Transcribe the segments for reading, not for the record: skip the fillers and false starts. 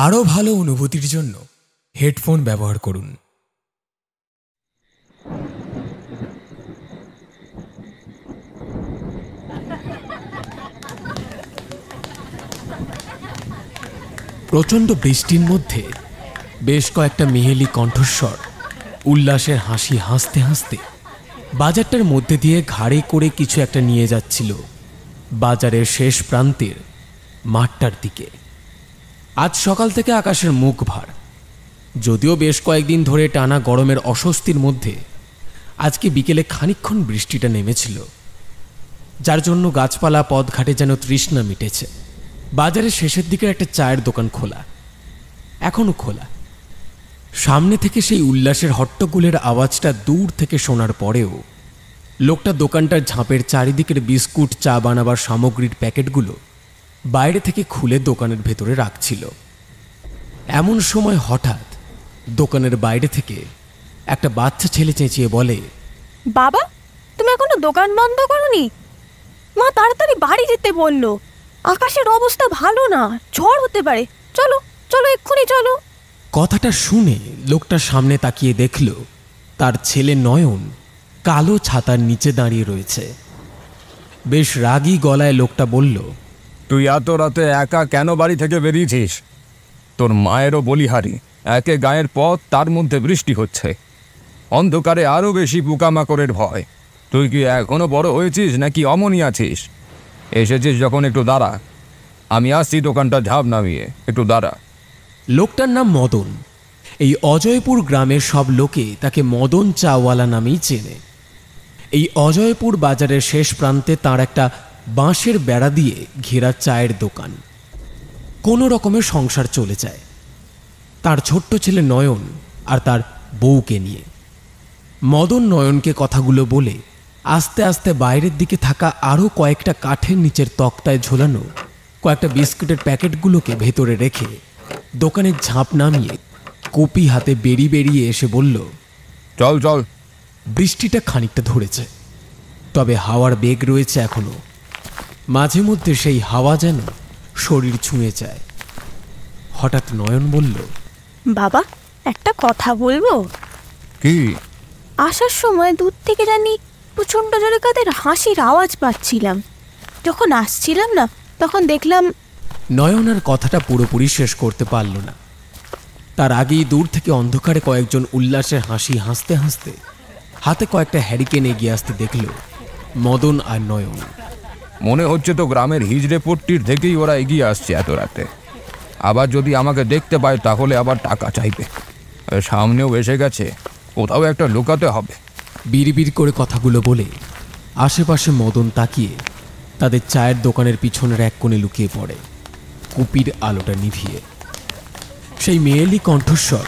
আরও ভালো অনুভূতির জন্য হেডফোন ব্যবহার করুন। প্রচণ্ড বৃষ্টির মধ্যে বেশ কয়েকটা মেহেলি কণ্ঠস্বর উল্লাসের হাসি হাসতে হাসতে বাজারটার মধ্যে দিয়ে ঘাড়ে করে কিছু একটা নিয়ে যাচ্ছিল বাজারের শেষ প্রান্তের মাঠটার দিকে। আজ সকাল থেকে আকাশের মুখ ভার। যদিও বেশ কয়েকদিন ধরে টানা গরমের অস্বস্তির মধ্যে আজকে বিকেলে খানিকক্ষণ বৃষ্টিটা নেমেছিল, যার জন্য গাছপালা পথঘাটে যেন তৃষ্ণা মিটেছে। বাজারের শেষের দিকের একটা চায়ের দোকান খোলা, এখনো খোলা। সামনে থেকে সেই উল্লাসের হট্টগোলের আওয়াজটা দূর থেকে শোনার পরেও লোকটা দোকানটার ঝাঁপের চারিদিকের বিস্কুট, চা বানাবার সামগ্রীর প্যাকেটগুলো বাইরে থেকে খুলে দোকানের ভেতরে রাখছিল। এমন সময় হঠাৎ দোকানের বাইরে থেকে একটা বাচ্চা ছেলে চেঁচিয়ে বলে, বাবা, তুমি এখনো দোকান বন্ধ করোনি? মা তাড়াতাড়ি বাড়ি যেতে বললো। আকাশের অবস্থা ভালো না, ঝড় হতে পারে। চলো চলো, এক্ষুনি চলো। কথাটা শুনে লোকটা সামনে তাকিয়ে দেখল তার ছেলে নয়ন কালো ছাতার নিচে দাঁড়িয়ে রয়েছে। বেশ রাগী গলায় লোকটা বলল, তুই এত রাতে একা কেন বাড়ি থেকে বেরিয়েছিস? তোর মায়েরও বলিহারি, একে গায়ের পথ, তার মধ্যে বৃষ্টি হচ্ছে, অন্ধকারে আরও বেশি পোকামাকড়ের ভয়। তুই কি এখনো বড় হয়েছিস নাকি অমনি আছিস? এসেছিস যখন একটু দাঁড়া, আমি আসছি দোকানটা ঝাঁপ নামিয়ে, একটু দাঁড়া। লোকটার নাম মদন। এই অজয়পুর গ্রামের সব লোকে তাকে মদন চাওয়ালা নামেই চেনে। এই অজয়পুর বাজারের শেষ প্রান্তে তার একটা বাঁশের বেড়া দিয়ে ঘেরা চায়ের দোকান। কোনো রকমের সংসার চলে যায় তার ছোট্ট ছেলে নয়ন আর তার বউকে নিয়ে। মদন নয়নকে কথাগুলো বলে আস্তে আস্তে বাইরের দিকে থাকা আরও কয়েকটা কাঠের নিচের তক্তায় ঝোলানো কয়েকটা বিস্কুটের প্যাকেটগুলোকে ভেতরে রেখে দোকানের ঝাঁপ নামিয়ে কপি হাতে বেরিয়ে এসে বলল, চল চল। বৃষ্টিটা খানিকটা ধরেছে, তবে হাওয়ার বেগ রয়েছে এখনো। মাঝে মধ্যে সেই হাওয়া যেন শরীর ছুঁয়ে যায়। হঠাৎ নয়ন বলল, বাবা, একটা কথা বলবো? কি? আসার সময় দূর থেকে জানি প্রচণ্ড জোরে কাদের হাসির আওয়াজ পাচ্ছিলাম। যখন আসছিলাম না, তখন দেখলাম। নয়ন আর কথাটা পুরোপুরি শেষ করতে পারল না। তার আগেই দূর থেকে অন্ধকারে কয়েকজন উল্লাসের হাসি হাসতে হাসতে হাতে কয়েকটা হ্যারিকেন এগিয়ে আসতে দেখল মদন আর নয়ন। মনে হচ্ছে তো গ্রামের হিজড়ে পট্টির থেকেই ওরা এগিয়ে আসছে এত রাতে। আবার যদি আমাকে দেখতে পায় তাহলে আবার টাকা চাইবে। সামনেও এসে গেছে, কোথাও একটা লুকাতে হবে। বিড়বিড় করে কথাগুলো বলে আশেপাশে মদন তাকিয়ে তাদের চায়ের দোকানের পিছনের এক কোণে লুকিয়ে পড়ে, কুপির আলোটা নিভিয়ে। সেই মেয়েলি কণ্ঠস্বর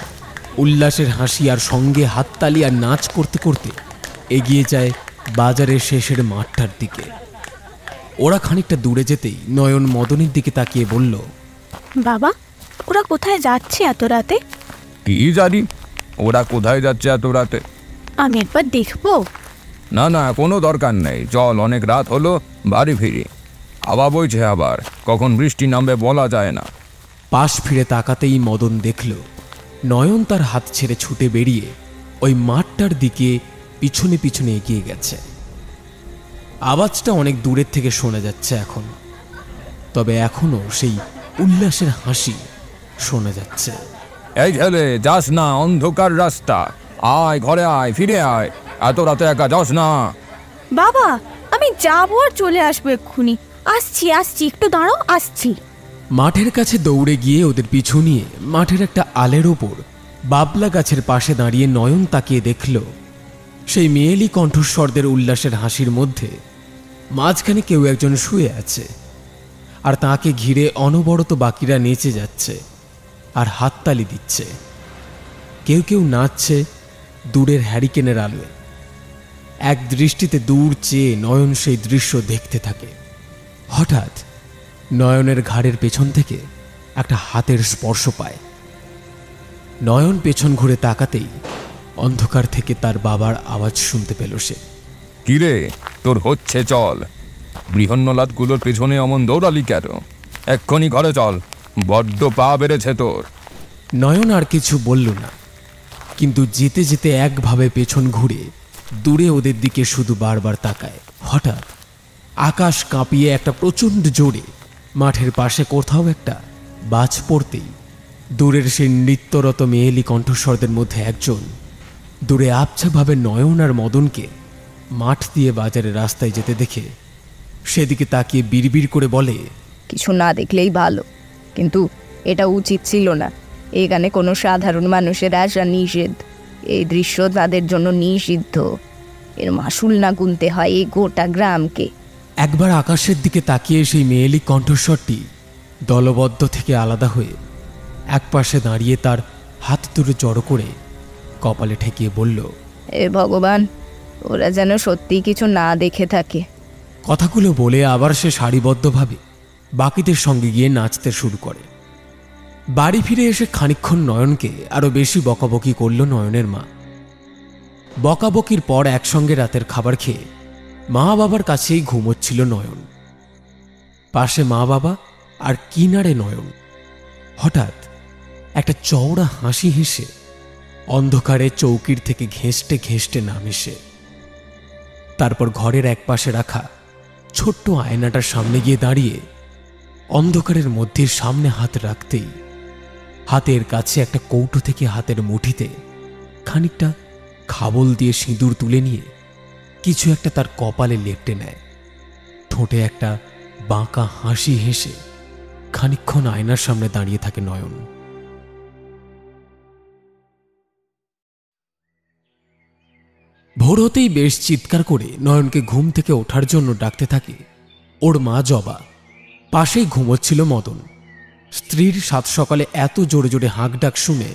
উল্লাসের হাসি আর সঙ্গে হাততালি আর নাচ করতে করতে এগিয়ে যায় বাজারের শেষের মাঠটার দিকে। ওরা খানিকটা দূরে যেতেই নয়ন মদনের দিকে তাকিয়ে বলল, বাবা, ওরা কোথায় যাচ্ছে এত রাতে? কি জানি ওরা কোথায় যাচ্ছে এত রাতে। আমি একবার দেখবো? না না, কোনো দরকার নেই, চল, অনেক রাত হলো, বাড়ি ফিরি। হাওয়া বইছে, আবার কখন বৃষ্টি নামবে বলা যায় না। পাশ ফিরে তাকাতেই মদন দেখল নয়ন তার হাত ছেড়ে ছুটে বেরিয়ে ওই মাঠটার দিকে পিছনে পিছনে এগিয়ে গেছে। আওয়াজটা অনেক দূরের থেকে শোনা যাচ্ছে এখন, তবে এখনো সেই উল্লাসের হাসি শোনা যাচ্ছে। এই ছেলে, যাস না, অন্ধকার রাস্তা, আয় ঘরে আয়, ফিরে আয়, এত রাতে একা যাস না। বাবা, আমি যাবো আর চলে আসবো এক্ষুনি। আসছি আসছি, একটু দাঁড়াও, আসছি। মাঠের কাছে দৌড়ে গিয়ে ওদের পিছু নিয়ে মাঠের একটা আলের ওপর বাবলা গাছের পাশে দাঁড়িয়ে নয়ন তাকিয়ে দেখল সেই মেয়েলি কণ্ঠস্বরদের উল্লাসের হাসির মধ্যে মাঝখানে কেউ একজন শুয়ে আছে, আর তাকে ঘিরে অনবরত বাকিরা নেচে যাচ্ছে আর হাততালি দিচ্ছে। কেউ কেউ নাচছে দূরের হ্যারিকেনের আলোয়। এক দৃষ্টিতে দূর চেয়ে নয়ন সেই দৃশ্য দেখতে থাকে। হঠাৎ নয়নের ঘাড়ের পেছন থেকে একটা হাতের স্পর্শ পায়। নয়ন পেছন ঘুরে তাকাতেই অন্ধকার থেকে তার বাবার আওয়াজ শুনতে পেল সে। কিরে, তোর হচ্ছে, চল। বৃহন্নলাদগুলোর পেছনে অমন দৌড়ালি কেন? এক্ষুনি ঘরে চল, বড্ড পা বেড়েছে তোর। নয়ন আর কিছু বলল না, কিন্তু যেতে যেতে একভাবে পেছন ঘুরে দূরে ওদের দিকে শুধু বারবার তাকায়। হঠাৎ আকাশ কাঁপিয়ে একটা প্রচণ্ড জোরে মাঠের পাশে কোথাও একটা বাজ পড়তেই দূরের সেই নৃত্যরত মেয়েলি কণ্ঠস্বরদের মধ্যে একজন দূরে আবছাভাবে নয়ন আর মদনকে মাঠ দিয়ে বাজারের রাস্তায় যেতে দেখে সেদিকে তাকিয়ে বিড়বিড় করে বলে, কিছু না দেখলেই ভালো, কিন্তু এটা উচিত ছিল না। এখানে কোনো সাধারণ মানুষের আসা নিষেধ। এই দৃশ্য তাদের জন্য নিষিদ্ধ। এর মাসুল না গুনতে হয় এই গোটা গ্রামকে। একবার আকাশের দিকে তাকিয়ে সেই মেয়েলি কণ্ঠস্বরটি দলবদ্ধ থেকে আলাদা হয়ে একপাশে দাঁড়িয়ে তার হাত দুটো জড়ো করে কপালে ঠেকিয়ে বলল, এ ভগবান, ওরা যেন সত্যি কিছু না দেখে থাকে। কথাগুলো বলে আবার সে সারিবদ্ধভাবে বাকিদের সঙ্গে গিয়ে নাচতে শুরু করে। বাড়ি ফিরে এসে খানিকক্ষণ নয়নকে আরো বেশি বকাবকি করল নয়নের মা। বকাবকির পর একসঙ্গে রাতের খাবার খেয়ে মা বাবার কাছেই ঘুমোচ্ছিল নয়ন। পাশে মা বাবা আর কিনারে নয়ন। হঠাৎ একটা চওড়া হাসি হেসে অন্ধকারে চৌকির থেকে ঘেঁষটে ঘেঁষটে নামে সে। তারপর ঘরের একপাশে রাখা ছোট্ট আয়নাটার সামনে গিয়ে দাঁড়িয়ে অন্ধকারের মধ্যে সামনে হাত রাখতেই হাতের কাছে একটা কৌটো থেকে হাতের মুঠিতে খানিকটা খাবল দিয়ে সিঁদুর তুলে নিয়ে কিছু একটা তার কপালে লেপটে নেয়। ঠোঁটে একটা বাঁকা হাসি হেসে খানিকক্ষণ আয়নার সামনে দাঁড়িয়ে থাকে নয়ন। ভোর হতেই বেশ চিৎকার করে নয়নকে ঘুম থেকে ওঠার জন্য ডাকতে থাকে ওর মা জবা। পাশেই ঘুমোচ্ছিল মদন। স্ত্রীর সাত সকালে এত জোরে জোরে হাঁক ডাক শুনে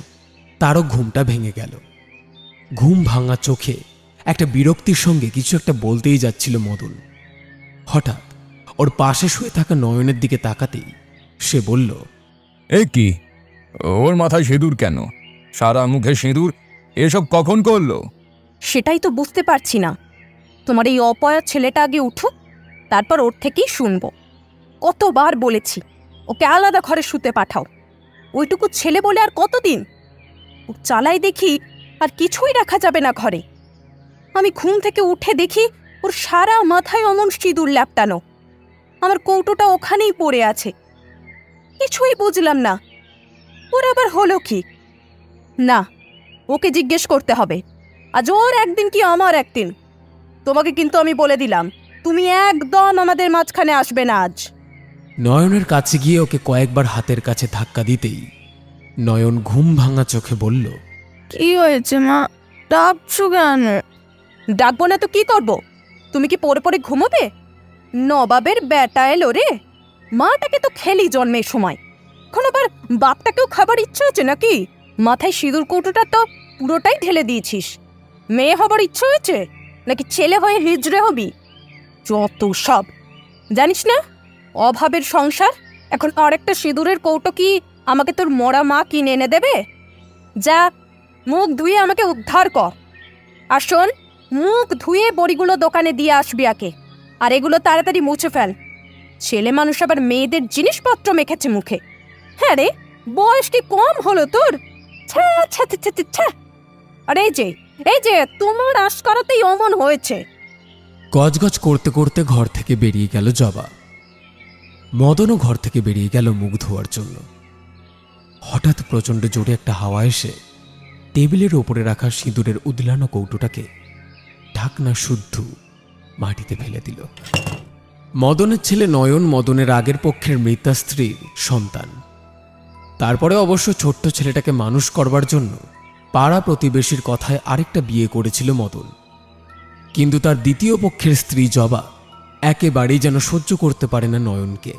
তারও ঘুমটা ভেঙে গেল। ঘুম ভাঙা চোখে একটা বিরক্তির সঙ্গে কিছু একটা বলতেই যাচ্ছিল মদন। হঠাৎ ওর পাশে শুয়ে থাকা নয়নের দিকে তাকাতেই সে বলল, এ কি, ওর মাথায় সিঁদুর কেন? সারা মুখে সিঁদুর, এসব কখন করলো? সেটাই তো বুঝতে পারছি না। তোমার এই অপয়া ছেলেটা আগে উঠুক, তারপর ওর থেকেই শুনবো। কতবার বলেছি ওকে আলাদা ঘরে শুতে পাঠাও। ওইটুকু ছেলে বলে আর কতদিন? ও চালাই দেখি আর কিছুই রাখা যাবে না ঘরে। আমি ঘুম থেকে উঠে দেখি ওর সারা মাথায় অমন সিঁদুর ল্যাপটানো। আমার কৌটোটা ওখানেই পড়ে আছে। কিছুই বুঝলাম না, ওর আবার হলো কি? না, ওকে জিজ্ঞেস করতে হবে। আজ ওর একদিন কি আমার একদিন। তোমাকে কিন্তু আমি বলে দিলাম, তুমি একদম আমাদের মাঝখানে আসবে না আজ। নয়নের কাছে গিয়ে ওকে কয়েকবার হাতের কাছে ধাক্কা দিতেই নয়ন ঘুম ভাঙা চোখে বলল, কি হয়েছে মা, ডাকছো কেন? ডাকবো না তো কি করব? তুমি কি পড়ে পড়ে ঘুমোবে? নবাবের বেটা এলো রে। মাটাকে তো খেলি জন্মের সময়, এখন আবার বাপটাকেও খাবার ইচ্ছে হচ্ছে নাকি? মাথায় সিঁদুর কৌটোটা তো পুরোটাই ঢেলে দিয়েছিস। মেয়ে হবার ইচ্ছে হয়েছে নাকি ছেলে হয়ে হিজড়ে হবি? যত সব। জানিস না অভাবের সংসার? এখন আরেকটা সিঁদুরের কৌটো কি আমাকে তোর মরা মা কিনে এনে দেবে? যা, মুখ ধুয়ে আমাকে উদ্ধার কর। আর শোন, মুখ ধুয়ে বড়িগুলো দোকানে দিয়ে আসবি আগে, আর এগুলো তাড়াতাড়ি মুছে ফেল। ছেলে মানুষ আবার মেয়েদের জিনিসপত্র মেখেছে মুখে। হ্যাঁ রে, বয়স কি কম হলো তোর? আর এই যে তোমার আশ করাতেই অমন হয়েছে। গজগজ করতে করতে ঘর থেকে বেরিয়ে গেল জবা। মদনও ঘর থেকে বেরিয়ে গেল মুখ ধোয়ার জন্য। হঠাৎ প্রচণ্ড জোরে একটা হাওয়া এসে টেবিলের ওপরে রাখা সিঁদুরের উদলানো কৌটোটাকে ঢাকনা শুদ্ধ মাটিতে ফেলে দিল। মদনের ছেলে নয়ন মদনের আগের পক্ষের মৃতা স্ত্রীর সন্তান। তারপরে অবশ্য ছোট্ট ছেলেটাকে মানুষ করবার জন্য পাড়া প্রতিবেশীর কথায় আরেকটা বিয়ে করেছিল মদন। কিন্তু তার দ্বিতীয় পক্ষের স্ত্রী জবা একেবারেই যেন সহ্য করতে পারে না নয়নকে।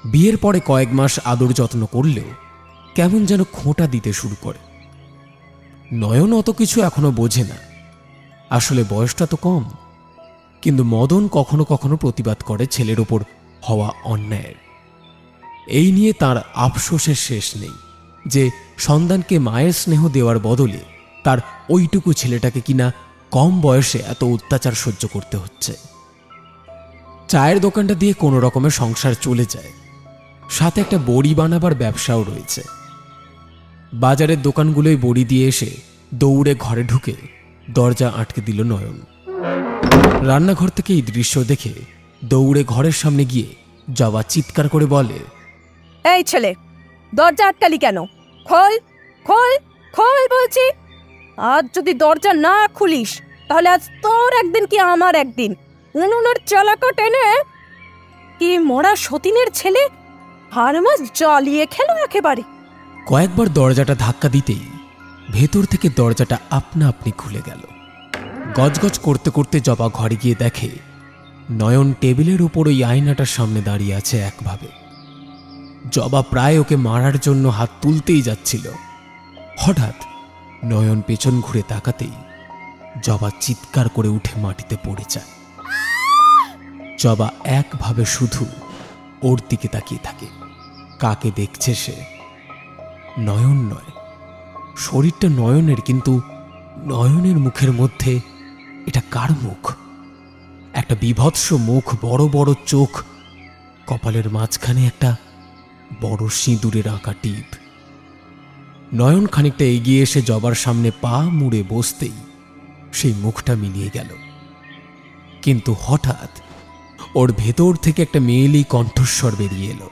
বিয়ের পরে কয়েক মাস আদর যত্ন করলেও কেমন যেন খোঁটা দিতে শুরু করে। নয়ন অত কিছু এখনো বোঝে না, আসলে বয়সটা তো কম। কিন্তু মদন কখনো কখনো প্রতিবাদ করে ছেলের ওপর হওয়া অন্যায়ের। এই নিয়ে তার আফসোসের শেষ নেই যে সন্তানকে মায়ের স্নেহ দেওয়ার বদলে তার ওইটুকু ছেলেটাকে কিনা কম বয়সে এত অত্যাচার সহ্য করতে হচ্ছে। চায়ের দোকানটা দিয়ে কোনো রকমের সংসার চলে যায়, সাথে একটা বড়ি বানাবার ব্যবসাও রয়েছে। বাজারের দোকানগুলোই বড়ি দিয়ে এসে দৌড়ে ঘরে ঢুকে দরজা আটকে দিল নয়ন। রান্নাঘর থেকে এই দৃশ্য দেখে দৌড়ে ঘরের সামনে গিয়ে জবা চিৎকার করে বলে, এই ছেলে, দরজা আটকালি কেন? খোল খোল খোল বলছি। আজ যদি দরজা না খুলিস তাহলে আজ তোর একদিন কি আমার একদিন। উনুনের চালাকা টেনে কি মরা সতীনের ছেলে হার মাস জ্বালিয়ে খেলো একেবারে। কয়েকবার দরজাটা ধাক্কা দিতেই ভেতর থেকে দরজাটা আপনা আপনি খুলে গেল। গজগজ করতে করতে জবা ঘরে গিয়ে দেখে নয়ন টেবিলের উপর ওই আয়নাটার সামনে দাঁড়িয়ে আছে একভাবে। জবা প্রায় ওকে মারার জন্য হাত তুলতেই যাচ্ছিল। হঠাৎ নয়ন পেছন ঘুরে তাকাতেই জবা চিৎকার করে উঠে মাটিতে পড়ে যায়। জবা একভাবে শুধু ওর দিকে তাকিয়ে থাকে। কাকে দেখছে সে? নয়ন নয়, শরীরটা নয়নের, কিন্তু নয়নের মুখের মধ্যে এটা কার মুখ? একটা বিভৎস মুখ, বড় বড় চোখ, কপালের মাঝখানে একটা বড় সিঁদুরের আঁকা টিপ। নয়ন খানিকটা এগিয়ে এসে জবার সামনে পা মুড়ে বসতেই সেই মুখটা মিলিয়ে গেল। কিন্তু হঠাৎ ওর ভেতর থেকে একটা মেয়েলি কণ্ঠস্বর বেরিয়ে এলো।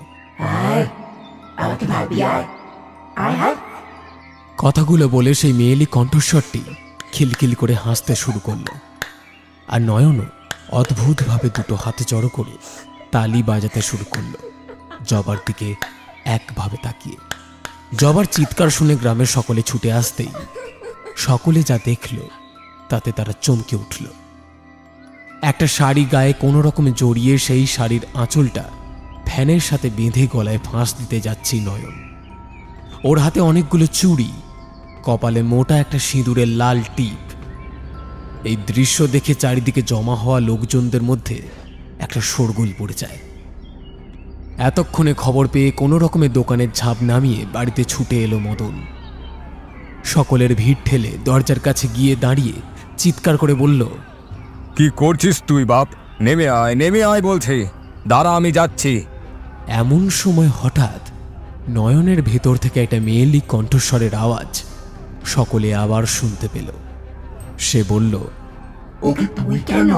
কথাগুলো বলে সেই মেয়েলি কণ্ঠস্বরটি খিলখিল করে হাসতে শুরু করলো। আর নয়নও অদ্ভুতভাবে দুটো হাতে জড়ো করে তালি বাজাতে শুরু করলো জবার দিকে একভাবে তাকিয়ে। জবার চিৎকার শুনে গ্রামের সকলে ছুটে আসতেই সকলে যা দেখল তাতে তারা চমকে উঠল। একটা শাড়ি গায়ে কোনো রকমে জড়িয়ে সেই শাড়ির আঁচলটা ফ্যানের সাথে বেঁধে গলায় ফাঁস দিতে যাচ্ছি নয়ন। ওর হাতে অনেকগুলো চুড়ি, কপালে মোটা একটা সিঁদুরের লাল টিপ। এই দৃশ্য দেখে চারিদিকে জমা হওয়া লোকজনদের মধ্যে একটা শোরগোল পড়ে যায়। এতক্ষণে খবর পেয়ে কোনো রকমে দোকানের ঝাঁপ নামিয়ে বাড়িতে ছুটে এলো মদন। সকলের ভিড় ঠেলে দরজার কাছে গিয়ে দাঁড়িয়ে চিৎকার করে বলল, কি করছিস তুই বাপ? নেমে আয় বলছি, দাঁড়া আমি যাচ্ছি। এমন সময় হঠাৎ নয়নের ভেতর থেকে একটা মেয়েলি কণ্ঠস্বরের আওয়াজ সকলে আবার শুনতে পেল। সে বলল, ওকে তুই কেন?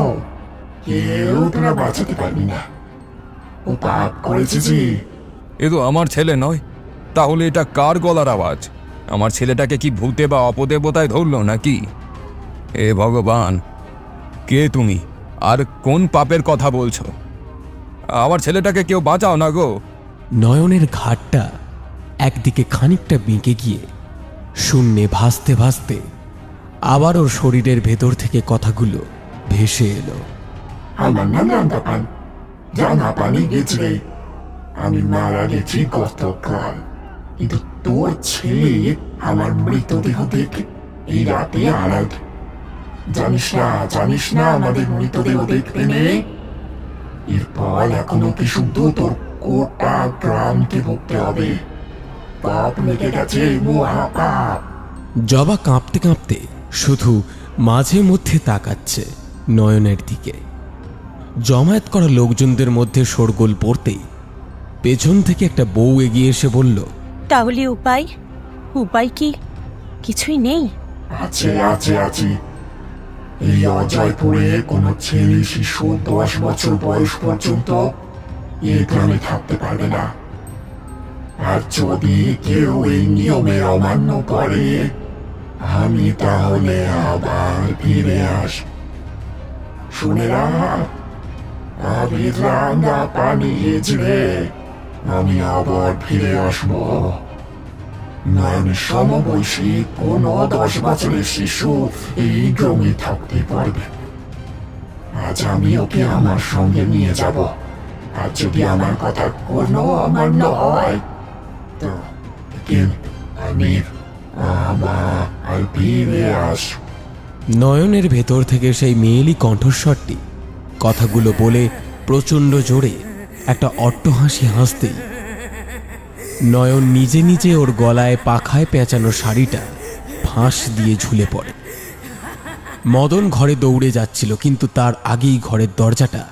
কেউ তোরা বাঁচাতে পারবি না, ও পাপ করেছে যে। এ তো আমার ছেলে নয়, তাহলে এটা কার গলার আওয়াজ? আমার ছেলেটাকে কি ভূতে বা অপদেবতায় ধরল নাকি? এ ভগবান, কে তুমি আর কোন পাপের কথা বলছো? আমার ছেলেটাকে কেউ বাঁচাও না গো। নয়নের ঘাটটা একদিকে খানিকটা বেঁকে গিয়ে শূন্যে ভাসতে ভাসতে আবার ওর শরীরের ভেতর থেকে কথাগুলো ভেসে এলো। আমার নাম নান্দাপান, জানা পানি গেছে, আমি মারা গেছি গতকাল, কিন্তু তোর ছেলে আমার মৃতদেহ দেখে এই রাতে আড়াল। জানিস না আমাদের মৃতদেহ দেখতে নেই। এরপর এখনো কি শুধু তোর গোটা গ্রামকে ভুগতে হবে? পাপ লেগে গেছে, মহাপাপ। জবা কাঁপতে কাঁপতে শুধু মাঝে মধ্যে তাকাচ্ছে নয়নের দিকে। জমায়েত করা লোকজনদের মধ্যে শোরগোল পড়তেই পেছন থেকে একটা বউ এগিয়ে এসে বলল, তাহলে উপায় কি কিছুই নেই? আছে। এই অজয়পুরে কোনো ছেলে শিশু 10 বছর বয়স পর্যন্ত এই গ্রামে থাকতে পারবে না। আর যদি কেউ এই নিয়মের অমান্য করে, আমি তাহলে আবার ফিরে আসব। শুনে আমি রান্না পানি গেছিলে, আমি আবার ফিরে আসবো। নয়নের সমবয়সী কোনো 10 বছরের শিশু এই গ্রামে থাকতে পারবে। আজ আমি ওকে আমার সঙ্গে নিয়ে যাব, আর যদি আমার কথা কোনো অমান্য হয় তো আমি আবার ফিরে আসব। নয়নের ভেতর থেকে সেই মেয়েলি কণ্ঠস্বরটি কথাগুলো বলে প্রচণ্ড জোরে একটা অট্টহাসি হাসতেই নয়ন নিজে নিজে ওর গলায় পাখায় পেঁচানো শাড়িটা ফাঁস দিয়ে ঝুলে পড়ে। মদন ঘরে দৌড়ে যাচ্ছিল, কিন্তু তার আগেই ঘরের দরজাটা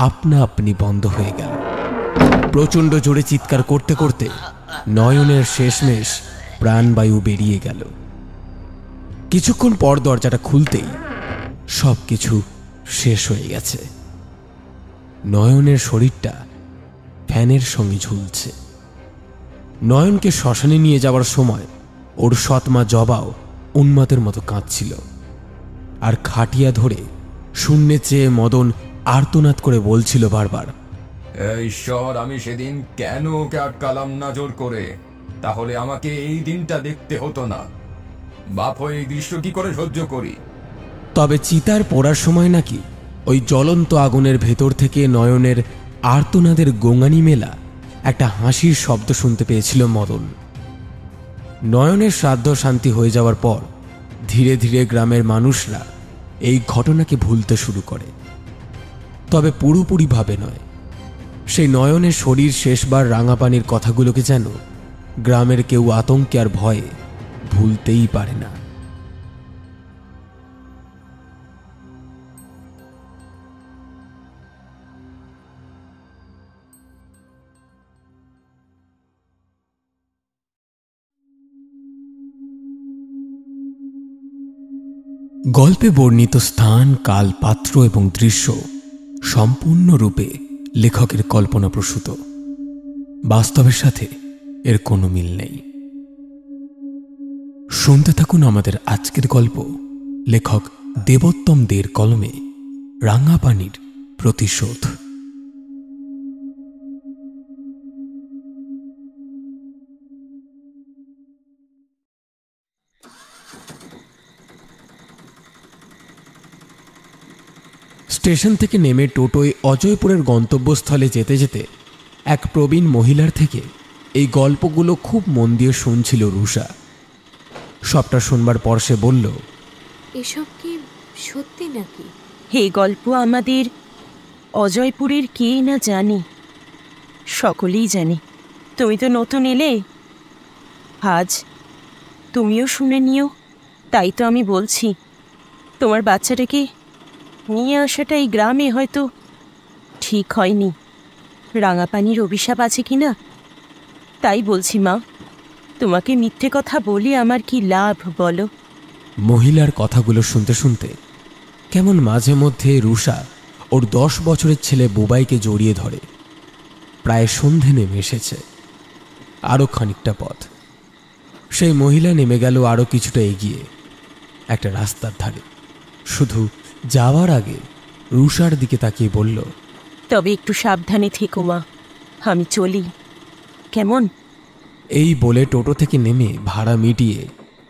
আপনা আপনি বন্ধ হয়ে গেল। প্রচণ্ড জোরে চিৎকার করতে করতে নয়নের শেষমেশ প্রাণবায়ু বেরিয়ে গেল। কিছুক্ষণ পর দরজাটা খুলতেই সবকিছু শেষ হয়ে গেছে। নয়নের শরীরটা ফ্যানের সঙ্গে ঝুলছে। নয়নকে শ্মশানে নিয়ে যাওয়ার সময় ওর সৎমা জবাও উন্মাদের মতো কাঁদছিল, আর খাটিয়া ধরে শূন্যে চেয়ে মদন আর্তনাদ করে বলছিল বারবার, ঈশ্বর, আমি সেদিন কেন ওকে আটকালাম না জোর করে? তাহলে আমাকে এই দিনটা দেখতে হতো না। বাপ হয়ে এই দৃশ্য কি করে সহ্য করি? তবে চিতার পোড়ার সময় নাকি ওই জ্বলন্ত আগুনের ভেতর থেকে নয়নের আর্তনাদের গোঙানি মেলা একটা হাসির শব্দ শুনতে পেয়েছিল মদন। নয়নের শ্রাদ্ধ শান্তি হয়ে যাওয়ার পর ধীরে ধীরে গ্রামের মানুষরা এই ঘটনাকে ভুলতে শুরু করে, তবে পুরোপুরিভাবে নয়। সেই নয়নের শরীর শেষবার রাঙাপানির কথাগুলোকে যেন গ্রামের কেউ আতঙ্কে আর ভয়ে ভুলতেই পারে না। গল্পে বর্ণিত স্থান, কাল, পাত্র এবং দৃশ্য সম্পূর্ণরূপে লেখকের কল্পনাপ্রসূত। বাস্তবের সাথে এর কোনো মিল নেই। শুনতে থাকুন আমাদের আজকের গল্প, লেখক দেবোত্তম দের কলমে রাঙাপানির প্রতিশোধ। স্টেশন থেকে নেমে টোটোয় অজয়পুরের গন্তব্যস্থলে যেতে যেতে এক প্রবীণ মহিলার থেকে এই গল্পগুলো খুব মন দিয়ে শুনছিল রুষা। সবটা শুনবার পর সে বলল, এসব কি সত্যি নাকি? এই গল্প আমাদের অজয়পুরের কে না জানি, সকলেই জানে। তুমি তো নতুন এলে, আজ তুমিও শুনে নিও। তাই তো আমি বলছি, তোমার বাচ্চাটাকে নিয়ে আসাটা এই গ্রামে হয়তো ঠিক হয়নি। রাঙাপানির অভিশাপ আছে কি না, তাই বলছি মা, তোমাকে মিথ্যে কথা বলে আমার কি লাভ বলো? মহিলার কথাগুলো শুনতে শুনতে কেমন মাঝে মধ্যে রুষা ওর 10 বছরের ছেলে বুবাইকে জড়িয়ে ধরে। প্রায় সন্ধে নেমে এসেছে, আরও খানিকটা পথ। সেই মহিলা নেমে গেল আরও কিছুটা এগিয়ে একটা রাস্তার ধারে। শুধু যাওয়ার আগে রুষার দিকে তাকিয়ে বলল, তবে একটু সাবধানে থেকো মা, আমি চলি কেমন? এই বলে টোটো থেকে নেমে ভাড়া মিটিয়ে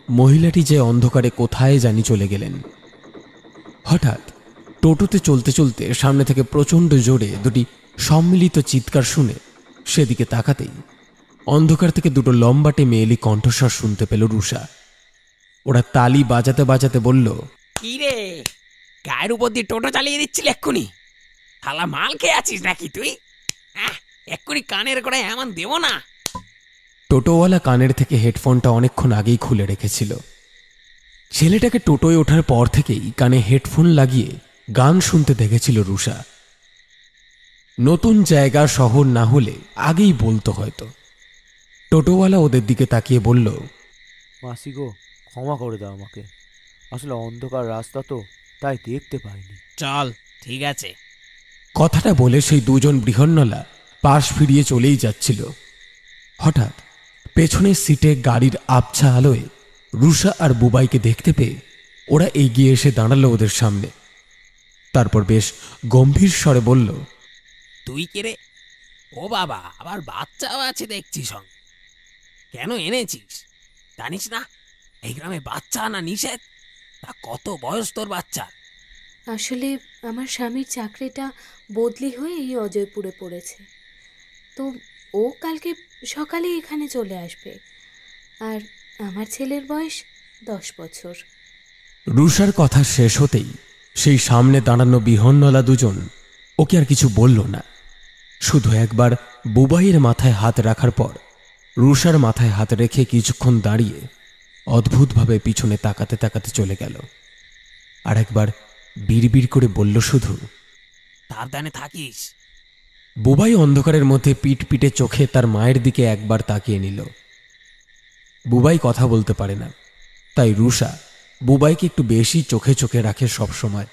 মহিলাটি যে অন্ধকারে কোথায় জানি চলে গেলেন। হঠাৎ টোটোতে চলতে চলতে সামনে থেকে প্রচণ্ড জোরে দুটি সম্মিলিত চিৎকার শুনে সেদিকে তাকাতেই অন্ধকার থেকে দুটো লম্বাটে মেয়েলি কণ্ঠস্বর শুনতে পেল রুষা। ওরা তালি বাজাতে বাজাতে বলল, কি রে, গায়ের উপর দিয়ে টোটো চালিয়ে দিচ্ছিল এক্ষুনি? থালা মাল খেয়ে আছিস নাকি তুই? এক্ষুনি কানের গোড়ায় এমন দেব না। টোটোওয়ালা কানের থেকে হেডফোনটা অনেকক্ষণ আগেই খুলে রেখেছিল। ছেলেটাকে টোটোয় ওঠার পর থেকেই কানে হেডফোন লাগিয়ে গান শুনতে দেখেছিল রুষা। নতুন জায়গা, শহর না হলে আগেই বলতো হয়তো। টোটোওয়ালা ওদের দিকে তাকিয়ে বলল, মাসি গো, ক্ষমা করে দাও আমাকে, আসলে অন্ধকার রাস্তা তো, তাই দেখতে পাইনি। চল, ঠিক আছে। কথাটা বলে সেই দুজন বৃহন্নলা পাশ ফিরিয়ে চলেই যাচ্ছিল। হঠাৎ পেছনের সিটে গাড়ির আবছা আলোয় রুষা আর বুবাইকে দেখতে পেয়ে ওরা এগিয়ে এসে দাঁড়ালো ওদের সামনে। তারপর বেশ গম্ভীর স্বরে বলল, তুই কে রে? ও বাবা, আবার বাচ্চাও আছে দেখছি সঙ্গে। কেন এনেছিস জানিস না এই গ্রামে বাচ্চা আনা নিষেধ? তা কত বয়স তোর বাচ্চার? আসলে আমার স্বামীর চাকরিটা বদলি হয়ে এই অজয়পুরে পড়েছে, তো ও কালকে সকালে এখানে চলে আসবে। আর আমার ছেলের বয়স 10 বছর। রুষার কথা শেষ হতেই সেই সামনে দাঁড়ানো বিহন্নলা দুজন ওকে আর কিছু বলল না। শুধু একবার বুবাইয়ের মাথায় হাত রাখার পর রুষার মাথায় হাত রেখে কিছুক্ষণ দাঁড়িয়ে অদ্ভুতভাবে পিছনে তাকাতে তাকাতে চলে গেল। আর একবার বিড়বিড় করে বলল শুধু, সাবধানে থাকিস। বুবাই অন্ধকারের মধ্যে পিট পিটে চোখে তার মায়ের দিকে একবার তাকিয়ে নিল। বুবাই কথা বলতে পারে না, তাই রুষা বুবাইকে একটু বেশি চোখে চোখে রাখে সব সময়।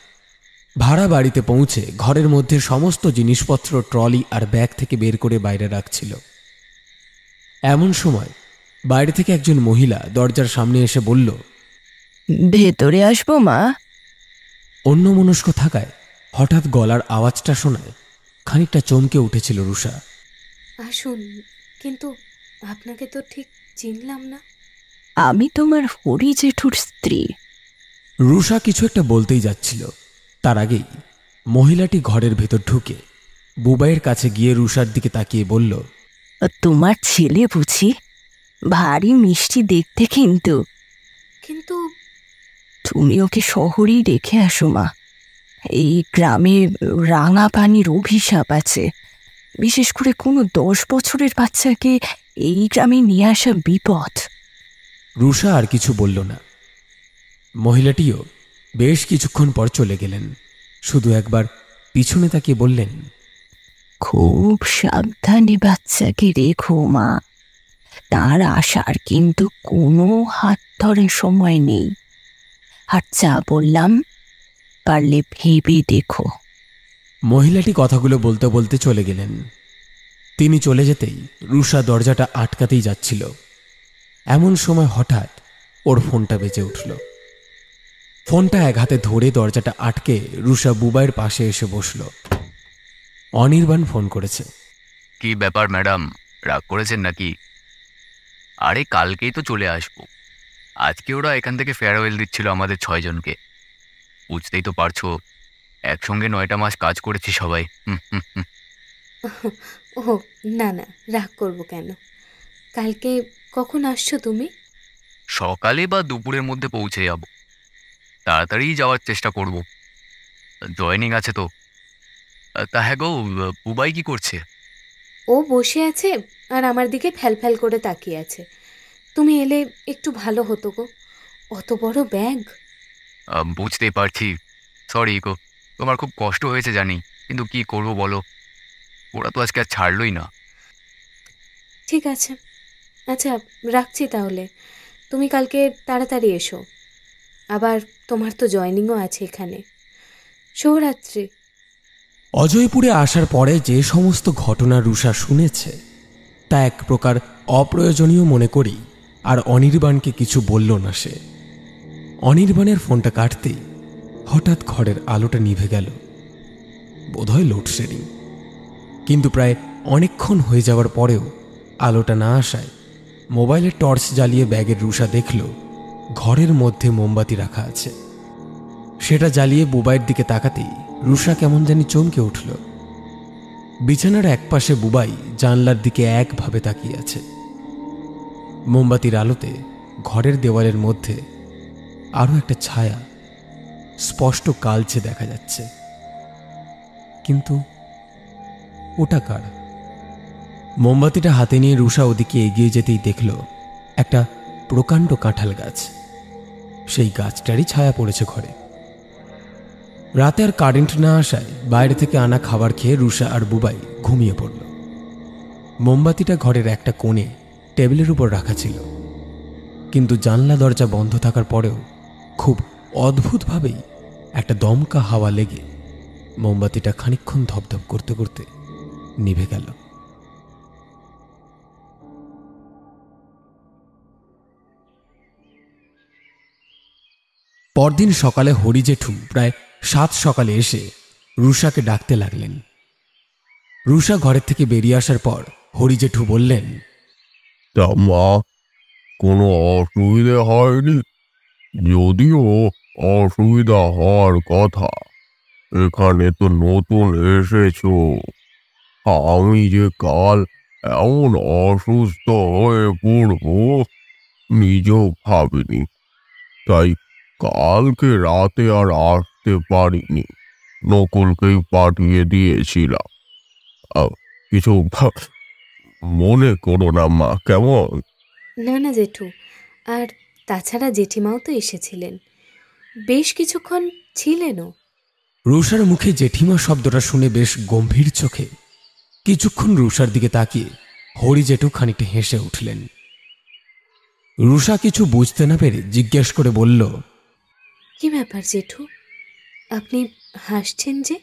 ভাড়া বাড়িতে পৌঁছে ঘরের মধ্যে সমস্ত জিনিসপত্র ট্রলি আর ব্যাগ থেকে বের করে বাইরে রাখছিল। এমন সময় বাইরে থেকে একজন মহিলা দরজার সামনে এসে বলল, ভেতরে আসবো মা? অন্যমনস্ক থাকায় হঠাৎ গলার আওয়াজটা শোনায় খানিকটা চমকে উঠেছিল রুষা। আসুন, কিন্তু আপনাকে তো ঠিক চিনলাম না। আমি তোমার হরি জেঠুর স্ত্রী। রুষা কিছু একটা বলতেই যাচ্ছিল, তার আগেই মহিলাটি ঘরের ভেতর ঢুকে বুবাইয়ের কাছে গিয়ে রুষার দিকে তাকিয়ে বলল, তোমার ছেলে বুঝি? ভারী মিষ্টি দেখতে, কিন্তু কিন্তু তুমি ওকে শহরেই রেখে আসো মা। এই গ্রামে রাঙা পানির অভিশাপ আছে। বিশেষ করে কোনো 10 বছরের বাচ্চাকে এই গ্রামে নিয়ে আসা বিপদ। রুষা আর কিছু বলল না। মহিলাটিও বেশ কিছুক্ষণ পর চলে গেলেন, শুধু একবার পিছনে তাকিয়ে বললেন, খুব সাবধানে বাচ্চাকে রেখো মা। তার আসার কিন্তু কোনো হাত ধরে সময় নেই। আর যা বললাম পারলে ভেবে দেখো। মহিলাটি কথাগুলো বলতে বলতে চলে গেলেন। তিনি চলে যেতেই রুষা দরজাটা আটকাতেই যাচ্ছিল। এমন সময় হঠাৎ ওর ফোনটা বেজে উঠল। ফোনটা এক হাতে ধরে দরজাটা আটকে রুষা বুবাইয়ের পাশে এসে বসল। অনির্বাণ ফোন করেছে। কি ব্যাপার ম্যাডাম, রাগ করেছেন নাকি? আরে কালকেই তো চলে আসবো। আজকে ওরা এখান থেকে ফেয়ারওয়েল দিচ্ছিল আমাদের 6 জনকে। বুঝতেই তো পারছো, একসঙ্গে 9টা মাস কাজ করেছি সবাই। ও না না, রাগ করবো কেন? কালকে কখন আসছো তুমি? সকালে বা দুপুরের মধ্যে পৌঁছে যাব। তাড়াতাড়ি যাওয়ার চেষ্টা করব। জয়েনিং আছে তো। তা হ্যাঁ গো, বুবাই কি করছে? ও বসে আছে আর আমার দিকে ফ্যাল করে তাকিয়ে আছে। তুমি এলে একটু ভালো হতো গো। অত বড় ব্যাগ। বুঝতেই পারছি, সরি গো। তোমার খুব কষ্ট হয়েছে জানি, কিন্তু কি করবো বলো, ওরা তো আজকে আর ছাড়লই না। ঠিক আছে, আচ্ছা রাখছি তাহলে। তুমি কালকে তাড়াতাড়ি এসো। আবার তোমার তো জয়েনিংও আছে এখানে। শুভরাত্রি। অজয়পুরে আসার পরে যে সমস্ত ঘটনা রুষা শুনেছে তা এক প্রকার অপ্রয়োজনীয় মনে করি আর অনির্বাণকে কিছু বলল না সে। অনির্বাণের ফোনটা কাটতেই হঠাৎ ঘরের আলোটা নিভে গেল। বোধহয় লোডশেডিং। কিন্তু প্রায় অনেকক্ষণ হয়ে যাওয়ার পরেও আলোটা না আসায় মোবাইলের টর্চ জ্বালিয়ে ব্যাগের রুষা দেখল ঘরের মধ্যে মোমবাতি রাখা আছে। সেটা জ্বালিয়ে বুবাইয়ের দিকে তাকাতেই রুষা কেমন জানি চমকে উঠল। বিছানার একপাশে বুবাই জানলার দিকে একভাবে তাকিয়ে আছে। মোমবাতির আলোতে ঘরের দেওয়ালের মধ্যে আরো একটা ছায়া স্পষ্ট কালচে দেখা যাচ্ছে। কিন্তু ওটা কার? মোমবাতিটা হাতে নিয়ে রুষা ওদিকে এগিয়ে যেতেই দেখল একটা প্রকাণ্ড কাঁঠাল গাছ। সেই গাছটারই ছায়া পড়েছে ঘরে। রাতে আর কারেন্ট না আসায় বাইরে থেকে আনা খাবার খেয়ে রুষা আর বুবাই ঘুমিয়ে পড়ল। মোমবাতিটা ঘরের একটা কোণে টেবিলের উপর রাখা ছিল, কিন্তু জানলা দরজা বন্ধ থাকার পরেও খুব অদ্ভুতভাবেই একটা দমকা হাওয়া লেগে মোমবাতিটা খানিকক্ষণ ধপধপ করতে করতে নিভে গেল। পরদিন সকালে হরি জেঠু প্রায় 7 সকালে এসে রুষাকে ডাকতে লাগলেন। রুষা ঘরের থেকে বেরিয়ে আসার পর হরি জেঠু বললেন, তা মা, কোনো অসুবিধে হয়নি? যদিও অসুবিধা হওয়ার কথা, এখানে তো নতুন এসেছো। আমি যে কাল এমন অসুস্থ হয়ে পড়বো নিজেও ভাবিনি, তাই কালকে রাতে আর আসতে পারিনি। নকুলকেই পাঠিয়ে দিয়েছিলাম। কিছু মনে করো না মা, কেমন? না না জেঠু, আর তাছাড়া জেঠিমাও তো এসেছিলেন, বেশ কিছুক্ষণ ছিলেনও। রুষার মুখে জেঠিমা শব্দটা শুনে বেশ গম্ভীর চোখে কিছুক্ষণ রুষার দিকে তাকিয়ে হরি জেঠু খানিকটা হেসে উঠলেন। রুষা কিছু বুঝতে না পেরে জিজ্ঞেস করে বলল, কি ব্যাপার জেঠু, আপনি হাসছেন যে?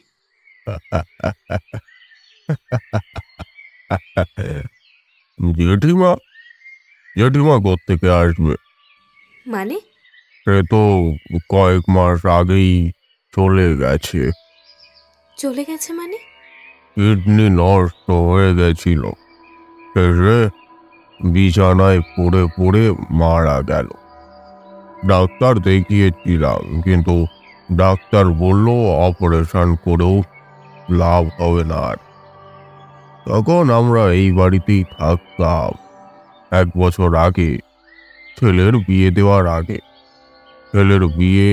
জেঠিমা জেঠিমা কোত্থেকে আসবে? মানে? সে তো কয়েক মাস আগেই চলে গেছে। চলে গেছে মানে? কিডনি নষ্ট হয়ে গেছিল, শেষে বিছানায় পড়ে পড়ে মারা গেল। ডাক্তার দেখিয়েছিলাম, কিন্তু ডাক্তার বলল অপারেশন করেও লাভ হবে না আর। তখন আমরা এই বাড়িতেই থাকতাম। 1 বছর আগে, ছেলের বিয়ে দেওয়ার আগে। ছেলের বিয়ে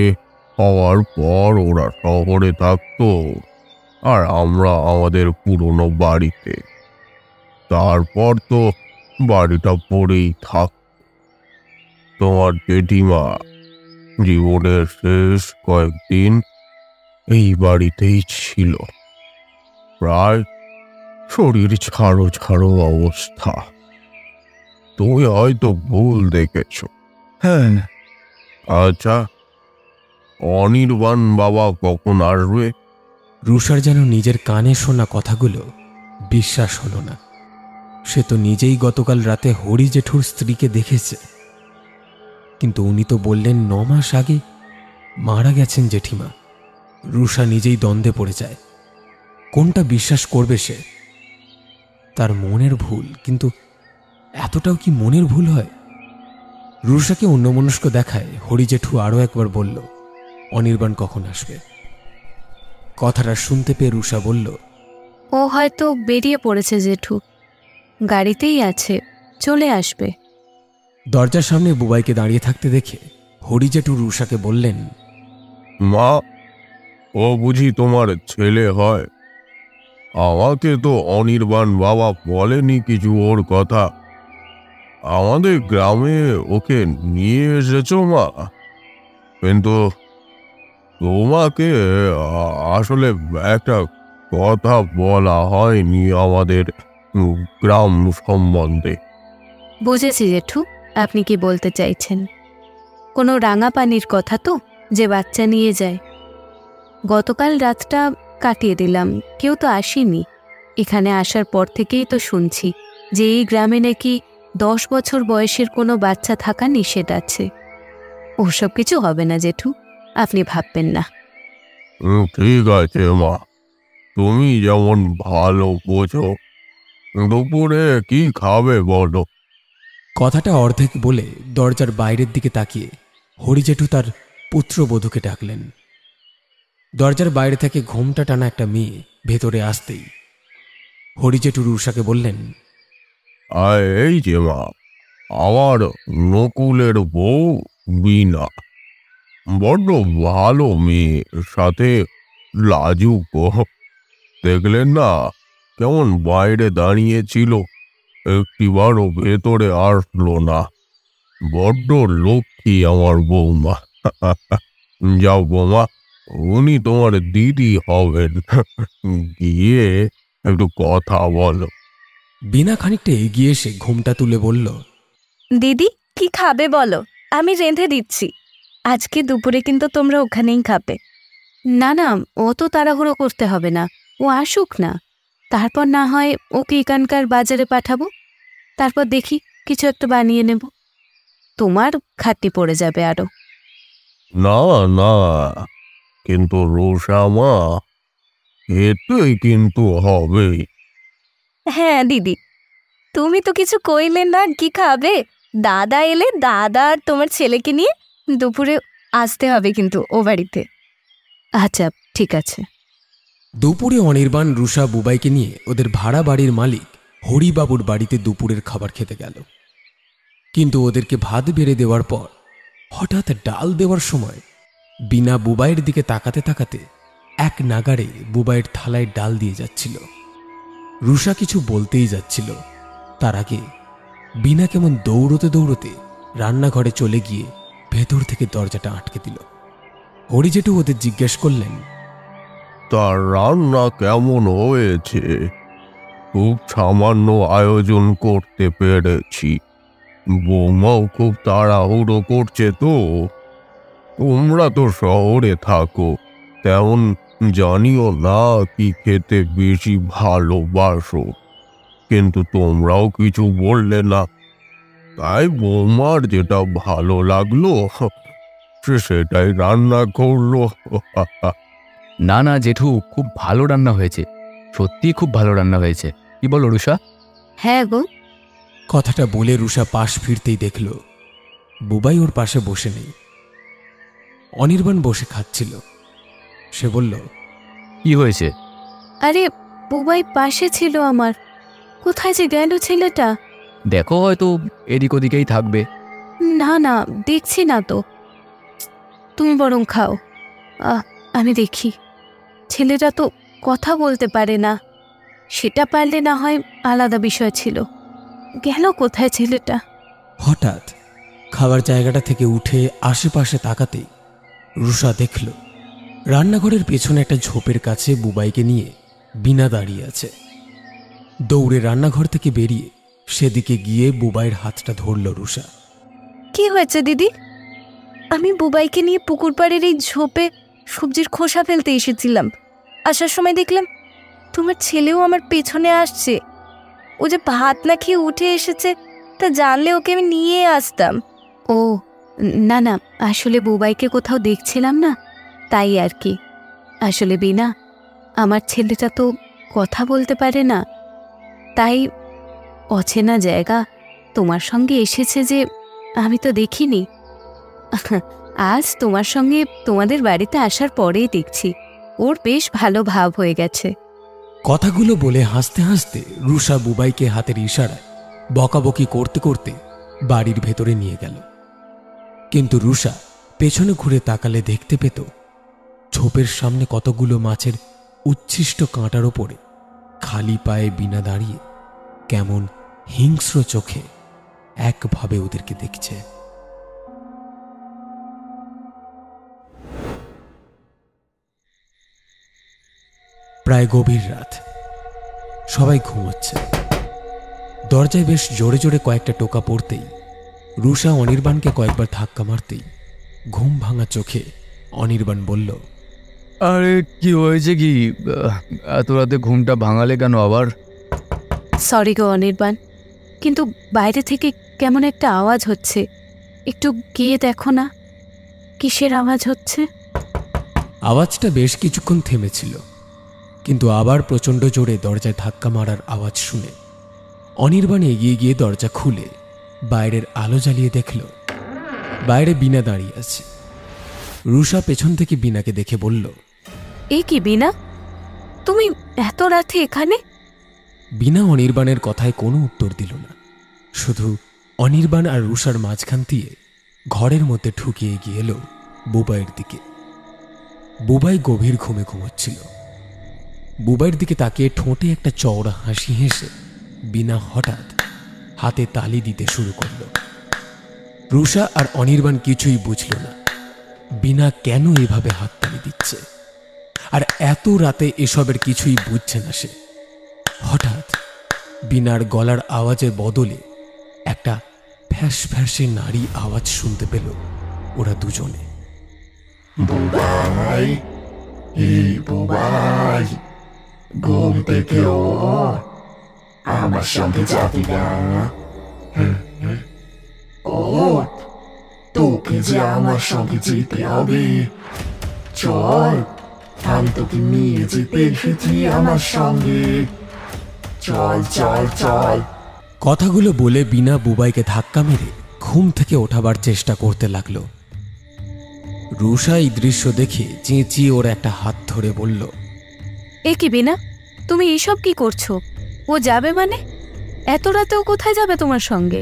হওয়ার পর ওরা শহরে থাকতো, আর আমরা আমাদের পুরনো বাড়িতে। তারপর তো বাড়িটা পড়েই থাক। তোমার জেঠিমা জীবনের শেষ কয়েকদিন এই বাড়িতেই ছিল। প্রায় শরীর ছাড়ো ছাড়ো অবস্থা। তুমি হয়তো ভুল দেখেছ। হ্যাঁ, আচ্ছা, অনির্বাণ বাবা কখন আসবে? রুষার যেন নিজের কানে শোনা কথাগুলো বিশ্বাস হলো না। সে তো নিজেই গতকাল রাতে হরি জেঠুর স্ত্রীকে দেখেছে, কিন্তু উনি তো বললেন 9 মাস আগে মারা গেছেন জেঠিমা। রুষা নিজেই দ্বন্দ্বে পড়ে যায়, কোনটা বিশ্বাস করবে সে? তার মনের ভুল, কিন্তু এতটাও কি মনের ভুল হয়? রুষাকে অন্যমনস্ক দেখায় হরি জেঠু আরও একবার বলল, অনির্বাণ কখন আসবে? কথাটা শুনতে পেয়ে রুষা বলল, ও হয়তো বেরিয়ে পড়েছে জেঠু, গাড়িতেই আছে, চলে আসবে। দরজার সামনে বুবাইকে দাঁড়িয়ে থাকতে দেখে হরি জেঠু রুষাকে বললেন, মা, ও বুঝি তোমার ছেলে হয়? আমাকে তো অনির্বাণ বাবা বলেনি কিছু ওর কথা। আমাদের গ্রামে ওকে নিয়ে এসেছো মা, কিন্তু তোমাকে আসলে একটা কথা বলা হয়নি আমাদের গ্রাম সম্বন্ধে। বুঝেছি জেঠু, আপনি কি বলতে চাইছেন। কোনো রাঙা পানির কথা তো, যে বাচ্চা নিয়ে যায়। গতকাল রাতটা কাটিয়ে দিলাম, কেউ তো আসেনি। এখানে আসার পর থেকেই তো শুনছি যে এই গ্রামে নাকি 10 বছর বয়সের কোনো বাচ্চা থাকা নিষেধ আছে। ওসব কিছু হবে না জেঠু, আপনি ভাববেন না। ঠিক আছে মা, তুমি যেমন ভালো বোঝো। দুপুরে কি খাবে বলো? কথাটা অর্ধেক বলে দরজার বাইরের দিকে তাকিয়ে হরি জেঠু তার পুত্রবধূকে ডাকলেন। দরজার বাইরে থেকে ঘোমটা টানা একটা মেয়ে ভেতরে আসতেই হরি জেঠু রুষাকে বললেন, এই যে মা, আমার নকুলের বউ বিনা। বড্ড ভালো মেয়ে, সাথে লাজুক। দেখলেন না কেমন বাইরে দাঁড়িয়েছিল, একটিবারও ভেতরে আসলো না। বড্ড লক্ষ্মী আমার বৌমা। যাও বৌমা, উনি তোমার দিদি হবেন, গিয়ে একটু কথা বলো। বিনা খানিকটা এগিয়ে এসে ঘোমটা তুলে বলল, দিদি কি খাবে বলো, আমি রেঁধে দিচ্ছি। আজকে দুপুরে কিন্তু তোমরা ওখানেই খাবে। না না, ও তো তাড়াহুড়ো করতে হবে না, ও আসুক না, তারপর না হয় ওকে এখানকার বাজারে পাঠাবো, তারপর দেখি কিছু একটা বানিয়ে নেব। তোমার খাটনি পড়ে যাবে আরো। না না, কিন্তু রোষা মা, এতেই কিন্তু হবে। হ্যাঁ দিদি, তুমি তো কিছু কইলে না কি খাবে। দাদা এলে দাদা আর তোমার ছেলেকে নিয়ে দুপুরে আসতে হবে কিন্তু ও বাড়িতে। আচ্ছা ঠিক আছে। দুপুরে অনির্বাণ রুষা বুবাইকে নিয়ে ওদের ভাড়া বাড়ির মালিক হরিবাবুর বাড়িতে দুপুরের খাবার খেতে গেল। কিন্তু ওদেরকে ভাত বেড়ে দেওয়ার পর হঠাৎ ডাল দেওয়ার সময় বিনা বুবাইয়ের দিকে তাকাতে তাকাতে এক নাগাড়ে বুবাইয়ের থালায় ডাল দিয়ে যাচ্ছিল। রুষা কিছু বলতেই যাচ্ছিল, তার আগে বিনা কেমন দৌড়তে দৌড়তে রান্নাঘরে চলে গিয়ে ভেতর থেকে দরজাটা আটকে দিল। হরি জেঠু ওদের জিজ্ঞেস করলেন, তার রান্না কেমন হয়েছে? খুব সামান্য আয়োজন করতে পেরেছি। বৌমাও খুব তাড়াহুড়ো করছে তো। তোমরা তো শহরে থাকো, তেমন জানিও না কি খেতে বেশি ভালোবাসো, কিন্তু তোমরাও কিছু বললে না। তাই বৌমার যেটা ভালো লাগলো সে সেটাই রান্না করলো। না না জেঠু, খুব ভালো রান্না হয়েছে, সত্যি খুব ভালো রান্না হয়েছে। কি বলো রুষা? হ্যাঁ গো। কথাটা বলে রুষা পাশ ফিরতেই দেখল বুবাই ওর পাশে বসে নেই, অনির্বাণ বসে খাচ্ছিল। সে বলল, কি হয়েছে? আরে বুবাই পাশে ছিল আমার, কোথায় যে গেল ছেলেটা? দেখো, হয়তো এদিক ওদিকেই থাকবে। না না, দেখছি না তো। তুমি বরং খাও, আমি দেখি। ছেলেটা তো কথা বলতে পারে না, সেটা পারলে না হয় আলাদা বিষয় ছিল। গেল কোথায় ছেলেটা? হঠাৎ খাবার জায়গাটা থেকে উঠে আশেপাশে তাকাতেই রুষা দেখল রান্নাঘরের পেছনে একটা ঝোপের কাছে বুবাইকে নিয়ে বিনা দাঁড়িয়ে আছে। দৌড়ে রান্নাঘর থেকে বেরিয়ে সেদিকে গিয়ে বুবাইয়ের হাতটা ধরল রুষা। কি হয়েছে দিদি? আমি বুবাইকে নিয়ে পুকুর পাড়ের এই ঝোপে সবজির খোসা ফেলতে এসেছিলাম। আসার সময় দেখলাম তোমার ছেলেও আমার পেছনে আসছে। ও যে ভাত না খেয়ে উঠে এসেছে তা জানলে ওকে আমি নিয়ে আসতাম। ও না না, আসলে বুবাইকে কোথাও দেখছিলাম না, তাই আর কি। আসলে বিনা, আমার ছেলেটা তো কথা বলতে পারে না, তাই অচেনা জায়গা তোমার সঙ্গে এসেছে যে আমি তো দেখিনি। আজ তোমার সঙ্গে তোমাদের বাড়িতে আসার পরেই দেখছি ওর বেশ ভালো ভাব হয়ে গেছে। কথাগুলো বলে হাসতে হাসতে রুষা বুবাইকে হাতের ইশারায় বকাবকি করতে করতে বাড়ির ভেতরে নিয়ে গেল। কিন্তু রুষা পেছনে ঘুরে তাকালে দেখতে পেত ঝোপের সামনে কতগুলো মাছের উচ্ছিষ্ট কাঁটার ওপরে খালি পায়ে বিনা দাঁড়িয়ে কেমন হিংস্র চোখে একভাবে ওদেরকে দেখছে। প্রায় গভীর রাত, সবাই ঘুমোচ্ছে। দরজায় বেশ জোরে জোরে কয়েকটা টোকা পড়তেই রুষা অনির্বাণকে কয়েকবার ধাক্কা মারতেই ঘুম ভাঙা চোখে অনির্বাণ বলল, আরে কি হয়েছে কি? এত রাতে ঘুমটা ভাঙালে কেন আবার? সরি গো অনির্বাণ, কিন্তু বাইরে থেকে কেমন একটা আওয়াজ হচ্ছে, একটু গিয়ে দেখো না কিসের আওয়াজ হচ্ছে। আওয়াজটা বেশ কিছুক্ষণ থেমেছিল, কিন্তু আবার প্রচণ্ড জোরে দরজায় ধাক্কা মারার আওয়াজ শুনে অনির্বাণ এগিয়ে গিয়ে দরজা খুলে বাইরের আলো জ্বালিয়ে দেখল বাইরে বিনা দাঁড়িয়ে আছে। রুষা পেছন থেকে বিনাকে দেখে বলল, এ কি বিনা, তুমি এত রাতে এখানে? বিনা অনির্বাণের কথায় কোনো উত্তর দিল না, শুধু অনির্বাণ আর রুষার মাঝখান দিয়ে ঘরের মধ্যে ঢুকিয়ে গিয়ে এলো বুবাইয়ের দিকে। বুবাই গভীর ঘুমে ঘুমোচ্ছিল। বুবাইয়ের দিকে তাকিয়ে ঠোঁটে একটা চওড়া হাসি হেসে বিনা হঠাৎ হাতে তালি দিতে শুরু করল। রুষা আর অনির্বাণ কিছুই বুঝল না বিনা কেন এভাবে হাততালি দিচ্ছে, আর এত রাতে এসবের কিছুই বুঝছে না সে। হঠাৎ বিনার গলার আওয়াজের বদলে একটা ফ্যাস ফ্যাসে নারী আওয়াজ শুনতে পেল ওরা দুজনে। বুবাই, এই বুবাই, ঘুম থেকে ওঠ, আমার সঙ্গে যাবি না? ওঠ, তোকে যে আমার সঙ্গে যেতে হবে। চল, আমি তোকে নিয়ে যেতে এসেছি আমার সঙ্গে। চল চল চল। কথাগুলো বলে বিনা বুবাইকে ধাক্কা মেরে ঘুম থেকে ওঠাবার চেষ্টা করতে লাগলো। রুষা এই দৃশ্য দেখে চেঁচিয়ে ওর একটা হাত ধরে বলল, এ কি বিনা, তুমি এসব কি করছো? ও যাবে মানে? এত রাতে ও কোথায় যাবে তোমার সঙ্গে?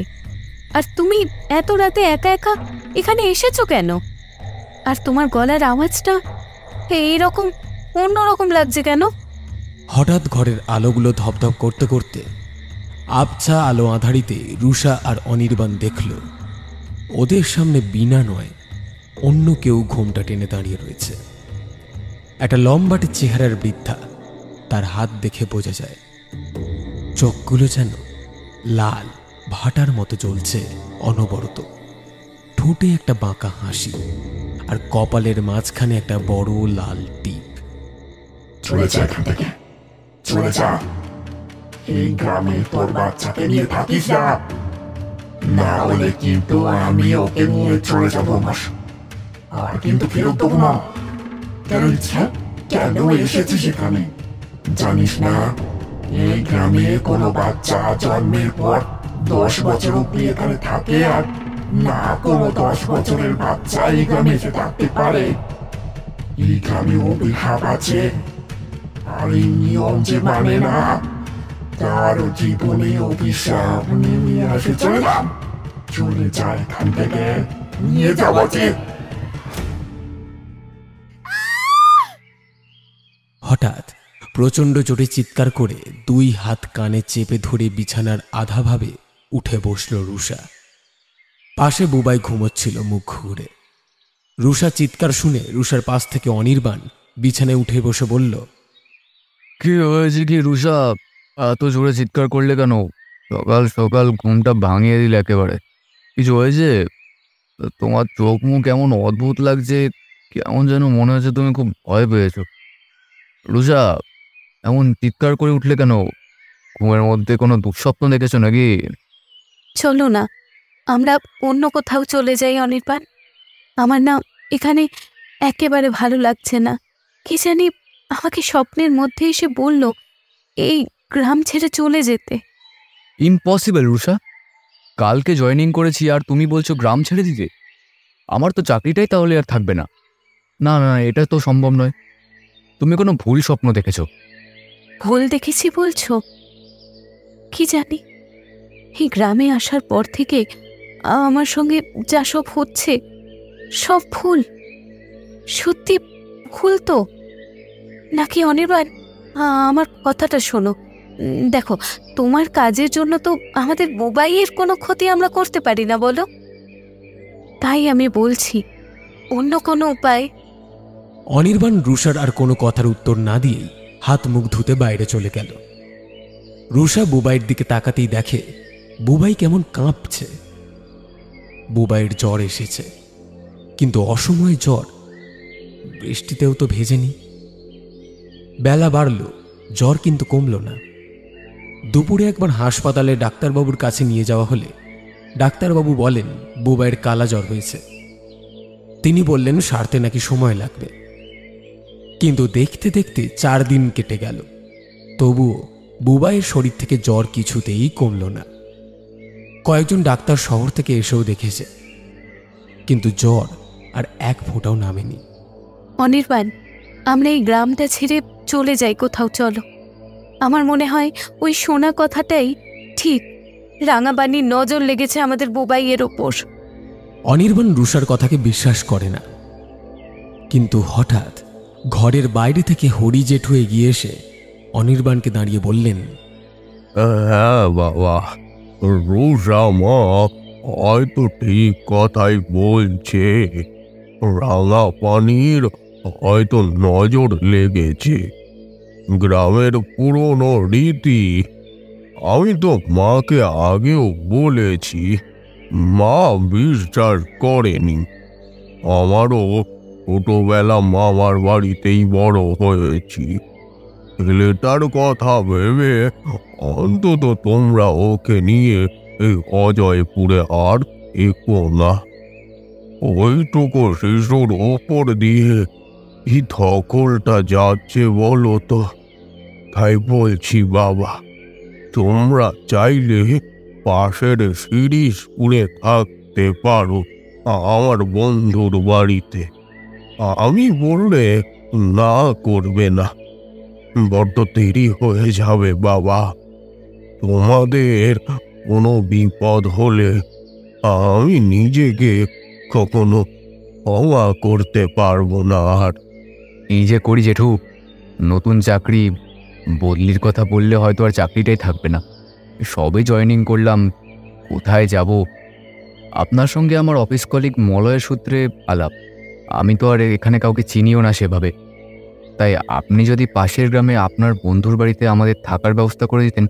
আর তুমি এত রাতে একা একা এখানে এসেছো কেন? আর তোমার গলার আওয়াজটা এইরকম অন্যরকম লাগছে কেন? হঠাৎ ঘরের আলোগুলো ধপধপ করতে করতে আবছা আলো আধারিতে রুষা আর অনির্বাণ দেখল ওদের সামনে বিনা নয়, অন্য কেউ ঘোমটা টেনে দাঁড়িয়ে রয়েছে। একটা লম্বাটে চেহারার বৃদ্ধা, তার হাত দেখে বোঝা যায় চোখগুলো যেন লাল ভাটার মতো জ্বলছে অনবরত। ঠোঁটে একটা বাঁকা হাসি, আর কপালের মাঝখানে একটা বড় লাল টিপ। চলে যা এখান থেকে, চলে যা। এই গ্রামে তোর বাচ্চাকে নিয়ে থাকিস না, না হলে কিন্তু আমি ওকে নিয়ে চলে যাবো মাস, আর কিন্তু ফেরত দেবো না। কেন ইচ্ছা, কেন এসেছিস এখানে জানিস না? এই গ্রামে কোনো বাচ্চা জন্মের পর 10 বছর অব্দি এখানে থাকে, আর না কোনো 10 বছরের বাচ্চা এই গ্রামে এসে থাকতে পারে। এই গ্রামে অভিশাপ আছে, আর এই নিয়ম যে মানে না তার জীবনে অভিশাপ নেমে আসে। চলে যা এখান থেকে, নিয়ে যাওয়া যে। হঠাৎ প্রচণ্ড জোরে চিৎকার করে 2 হাত কানে চেপে ধরে বিছানার আধাভাবে উঠে বসল রুষা। পাশে বুবাই ঘুমোচ্ছিল মুখ ঘুরে। রুষা চিৎকার শুনে রুষার পাশ থেকে অনির্বাণ বিছানায় উঠে বসে বলল, কি হয়েছে কি রুষা, এত জোরে চিৎকার করলে কেন? সকাল সকাল ঘুমটা ভাঙিয়ে দিলে একেবারে। কিছু হয়েছে? তোমার চোখ মুখ কেমন অদ্ভুত লাগছে, কেমন যেন মনে হচ্ছে তুমি খুব ভয় পেয়েছো। রুষা, এমন চিৎকার করে উঠলে কেন? ঘুমের মধ্যে কোনো দুঃস্বপ্ন দেখেছো নাকি? চলো না, আমরা অন্য কোথাও চলে যাই অনির্বাণ। আমার না এখানে একেবারে ভালো লাগছে না। কি জানি আমাকে স্বপ্নের মধ্যে এসে বলল এই গ্রাম ছেড়ে চলে যেতে। ইম্পসিবল রুষা, কালকে জয়েনিং করেছি আর তুমি বলছো গ্রাম ছেড়ে দিতে? আমার তো চাকরিটাই তাহলে আর থাকবে না। না না, এটা তো সম্ভব নয়। তুমি কোনো ভুল স্বপ্ন দেখেছো। ভুল দেখেছি বলছো? কি জানি, এই গ্রামে আসার পর থেকে আমার সঙ্গে যা সব হচ্ছে সব ভুল। সত্যি ভুল তো নাকি অনির্বাণ? আমার কথাটা শোনো। দেখো, তোমার কাজের জন্য তো আমাদের বুবাইয়ের কোনো ক্ষতি আমরা করতে পারি না, বলো? তাই আমি বলছি অন্য কোনো উপায়। অনির্বাণ রুষার আর কোনো কথার উত্তর না দিয়েই হাত মুখ ধুতে বাইরে চলে গেল। রুষা বুবাইয়ের দিকে তাকাতেই দেখে বুবাই কেমন কাঁপছে। বুবাইয়ের জ্বর এসেছে, কিন্তু অসময়ে জ্বর। বৃষ্টিতেও তো ভেজেনি। বেলা বাড়ল, জ্বর কিন্তু কমল না। দুপুরে একবার হাসপাতালে ডাক্তারবাবুর কাছে নিয়ে যাওয়া হলে ডাক্তারবাবু বলেন বুবাইয়ের কালা জ্বর হয়েছে। তিনি বললেন সারতে নাকি সময় লাগবে। কিন্তু দেখতে দেখতে 4 দিন কেটে গেল, তবুও বুবাইয়ের শরীর থেকে জ্বর কিছুতেই কমল না। কয়েকজন ডাক্তার শহর থেকে এসেও দেখেছে, কিন্তু জ্বর আর 1 ফোঁটাও নামেনি। অনির্বাণ, আমরা এই গ্রামটা ছেড়ে চলে যাই কোথাও, চলো। আমার মনে হয় ওই শোনা কথাটাই ঠিক। রাঙাবাণীর নজর লেগেছে আমাদের বুবাইয়ের ওপর। অনির্বাণ রুষার কথাকে বিশ্বাস করে না, কিন্তু হঠাৎ ঘরের বাইরে থেকে হরি জেঠু এগিয়ে এসে অনির্বাণকে দাঁড়িয়ে বললেন, হ্যাঁ বাবা, রুষা মা হয়তো ঠিক কথাই বলছে। রাঙা পানির হয়তো নজর লেগেছে। গ্রামের পুরনো রীতি। আমি তো মাকে আগেও বলেছি, মা বিশ্বাস করেনি। আমারও ছোটবেলা মামার বাড়িতেই বড় হয়েছি। ছেলেটার কথা ভেবে অন্তত তোমরা ওকে নিয়ে এই অজয়পুরে আর এগো না। ওইটুকু শিশুর ওপর দিয়ে কি ধকলটা যাচ্ছে বলো তো। তাই বলছি বাবা, তোমরা চাইলে পাশের সিঁড়ি স্কুলে থাকতে পারো, আমার বন্ধুর বাড়িতে। আমি বললে না করবে না। বড্ড দেরি হয়ে যাবে বাবা। তোমাদের কোনো বিপদ হলে আমি নিজেকে কখনো ক্ষমা করতে পারবো না। আর এই যে করি জেঠু, নতুন চাকরি বদলির কথা বললে হয়তো আর চাকরিটাই থাকবে না। সবে জয়েনিং করলাম, কোথায় যাব? আপনার সঙ্গে আমার অফিস কলিগ মলয়ের সূত্রে আলাপ। আমি তো আর এখানে কাউকে চিনিও না সেভাবে। তাই আপনি যদি পাশের গ্রামে আপনার বন্ধুর বাড়িতে আমাদের থাকার ব্যবস্থা করে দিতেন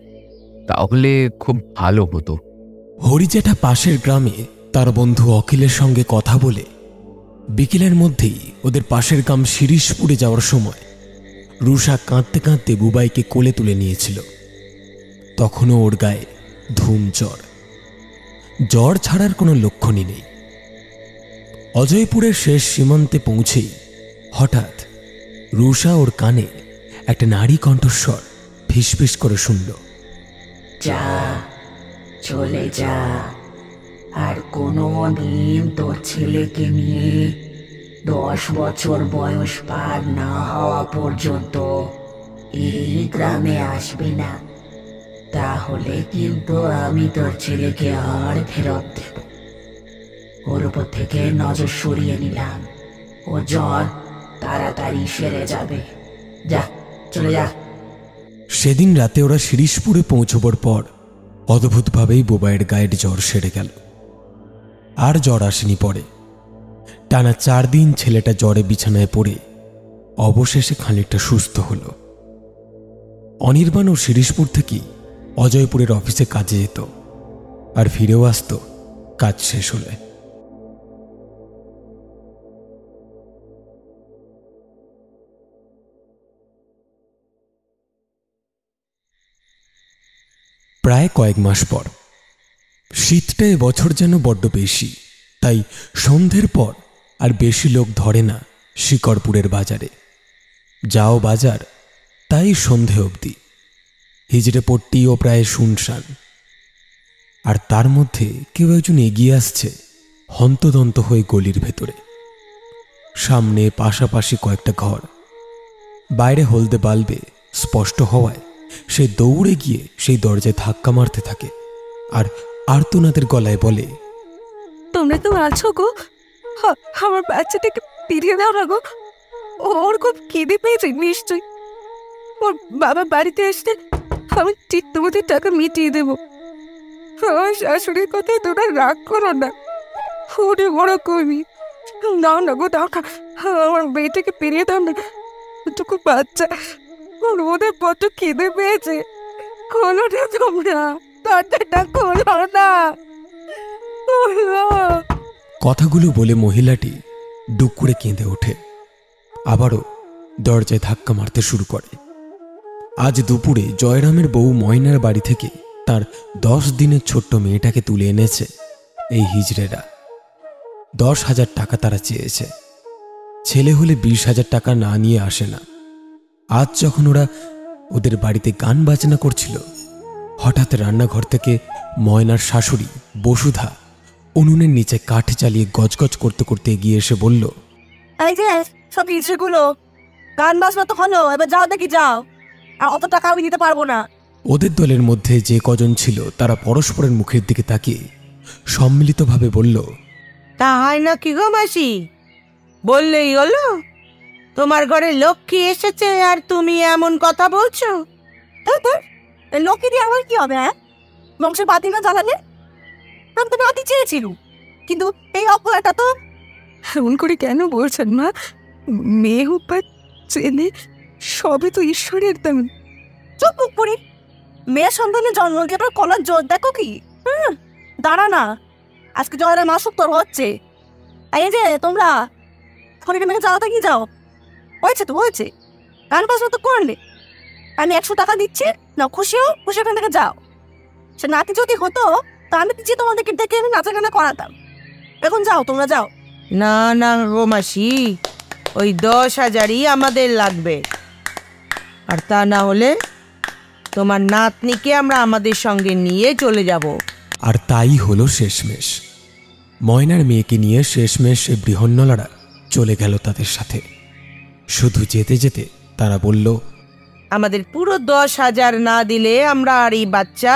তাহলে খুব ভালো হতো। হরিজেঠা পাশের গ্রামে তার বন্ধু অখিলের সঙ্গে কথা বলে বিকেলের মধ্যেই ওদের পাশের গ্রাম শিরিশপুরে যাওয়ার সময় রুষা কাঁদতে কাঁদতে বুবাইকে কোলে তুলে নিয়েছিল। তখনও ওর গায়ে ধুম জ্বর, জ্বর ছাড়ার কোনো লক্ষণই নেই। অজয়পুরের শেষ সীমান্তে পৌঁছেই হঠাৎ রুষা ওর কানে একটা নারী কণ্ঠস্বর ফিসফিস করে শুনল, যা, চলে যা, আর কোনো দিন তোর ছেলেকে নিয়ে 10 বছর বয়স পার না হওয়া পর্যন্ত এই গ্রামে আসবে না। তাহলে কিন্তু আমি তোর ছেলেকে আর ফেরত দেব। ওর উপর থেকে নজর সরিয়ে নিলাম, ও জ্বর তাড়াতাড়ি সেরে যাবে। যা, চলে যা। সেদিন রাতে ওরা শিরিশপুরে পৌঁছবার পর অদ্ভুতভাবেই বুবাইয়ের গায়ের জ্বর সেরে গেল। আর জ্বর আসেনি পরে। টানা 4 দিন ছেলেটা জ্বরে বিছানায় পড়ে অবশেষে খানিকটা সুস্থ হল। অনির্বাণ ও শিরিশপুর থেকেই অজয়পুরের অফিসে কাজে যেত, আর ফিরেও আসত কাজ শেষ হলে। প্রায় কয়েক মাস পর, শীতটা এবছর যেন বড্ড বেশি, তাই সন্ধ্যের পর আর বেশি লোক ধরে না শিকরপুরের বাজারে। যাও বাজার, তাই সন্ধে অবধি। হিজড়ে পট্টিও প্রায় শুনশান। আর তার মধ্যে কেউ একজন এগিয়ে আসছে হন্তদন্ত হয়ে গলির ভেতরে। সামনে পাশাপাশি কয়েকটা ঘর, বাইরে হলদে বাল্বে স্পষ্ট হওয়ায় সে দৌড়ে গিয়ে সেই দরজায় ধাক্কা মারতে থাকে আর আর্তনাদের গলায় বলে, তোমরা তো আছো গো, আমার বাচ্চাটাকে ফিরিয়ে দাও না গো, ওর খুব খিদে পেয়েছে নিশ্চয়ই। ওর বাবা বাড়িতে আসলে আমি ঠিক তোমাদের টাকা মিটিয়ে দেবো। আমার শাশুড়ির কথায় তোমরা রাগ করো না, ওরে বড় কর্মী। দাও না গো, দাও না, আমার মেয়েটাকে ফিরিয়ে দাও না। ওটুকু বাচ্চা, ওর ওদের বড্ড খিদে পেয়েছে। খোলো না তোমরা, দরজাটা খোলো না। কথাগুলো বলে মহিলাটি ডুক করে কেঁদে ওঠে, আবারও দরজায় ধাক্কা মারতে শুরু করে। আজ দুপুরে জয়রামের বউ ময়নার বাড়ি থেকে তার 10 দিনের ছোট্ট মেয়েটাকে তুলে এনেছে এই হিজড়েরা। 10,000 টাকা তারা চেয়েছে। ছেলে হলে 20,000 টাকা না নিয়ে আসে না। আজ যখন ওরা ওদের বাড়িতে গান বাজনা করছিল, হঠাৎ রান্নাঘর থেকে ময়নার শাশুড়ি বসুধা উনুনের নিচে কাঠ চালিয়ে গজগজ করতে করতে এগিয়ে এসে বলল, এই যে সব ইচ্ছেগুলো, গান বাজনা তো হলো, এবার যাও দেখি যাও, আর অত টাকা আমি দিতে পারবো না। ওদের দলের মধ্যে যে কজন ছিল তারা পরস্পরের মুখের দিকে তাকিয়ে সম্মিলিতভাবে বলল, তা হয় না কি গো মাসি? বললেই হলো, তোমার ঘরে লক্ষ্মী এসেছে আর তুমি এমন কথা বলছো? লক্ষ্মী দিয়ে আমার কি হবে? হ্যাঁ, বংশের বাতি না জ্বালালে? আমি তো নাতি চেয়েছিল, কিন্তু এই অপরাধটা তো। এমন করে কেন বলছেন মা? মেয়ে হোক বা ছেলে, সবে তো ঈশ্বরের দান। চুপ করে মেয়ের সন্তানের জন্ম দিয়ে আপনার কলার জোর দেখো কি? দাঁড়া না, আজকে জয়ের মাসুক তোর হচ্ছে। এই যে তোমরা ফোনের মেয়ে যাওয়াতে কি যাও, হয়েছে তো হয়েছে, গান বাজনা তো করলে। আমি 100 টাকা দিচ্ছি না, খুশিও খুশি ওখান থেকে যাও। সে নাতি যদি হতো তা আমি যে তোমাদেরকে ডেকে এনে নাচা গানা করাতাম। এখন যাও, তোমরা যাও। না না গো মাসি, ওই 10,000ই আমাদের লাগবে। আর তা না হলে তোমার নাতনিকে আমরা আমাদের সঙ্গে নিয়ে চলে যাব। আর তাই হলো শেষমেশ। ময়নার মেয়েকে নিয়ে শেষমেশ সে বৃহন্নলারা চলে গেল তাদের সাথে। শুধু যেতে যেতে তারা বলল, আমাদের পুরো 10,000 না দিলে আমরা আর এই বাচ্চা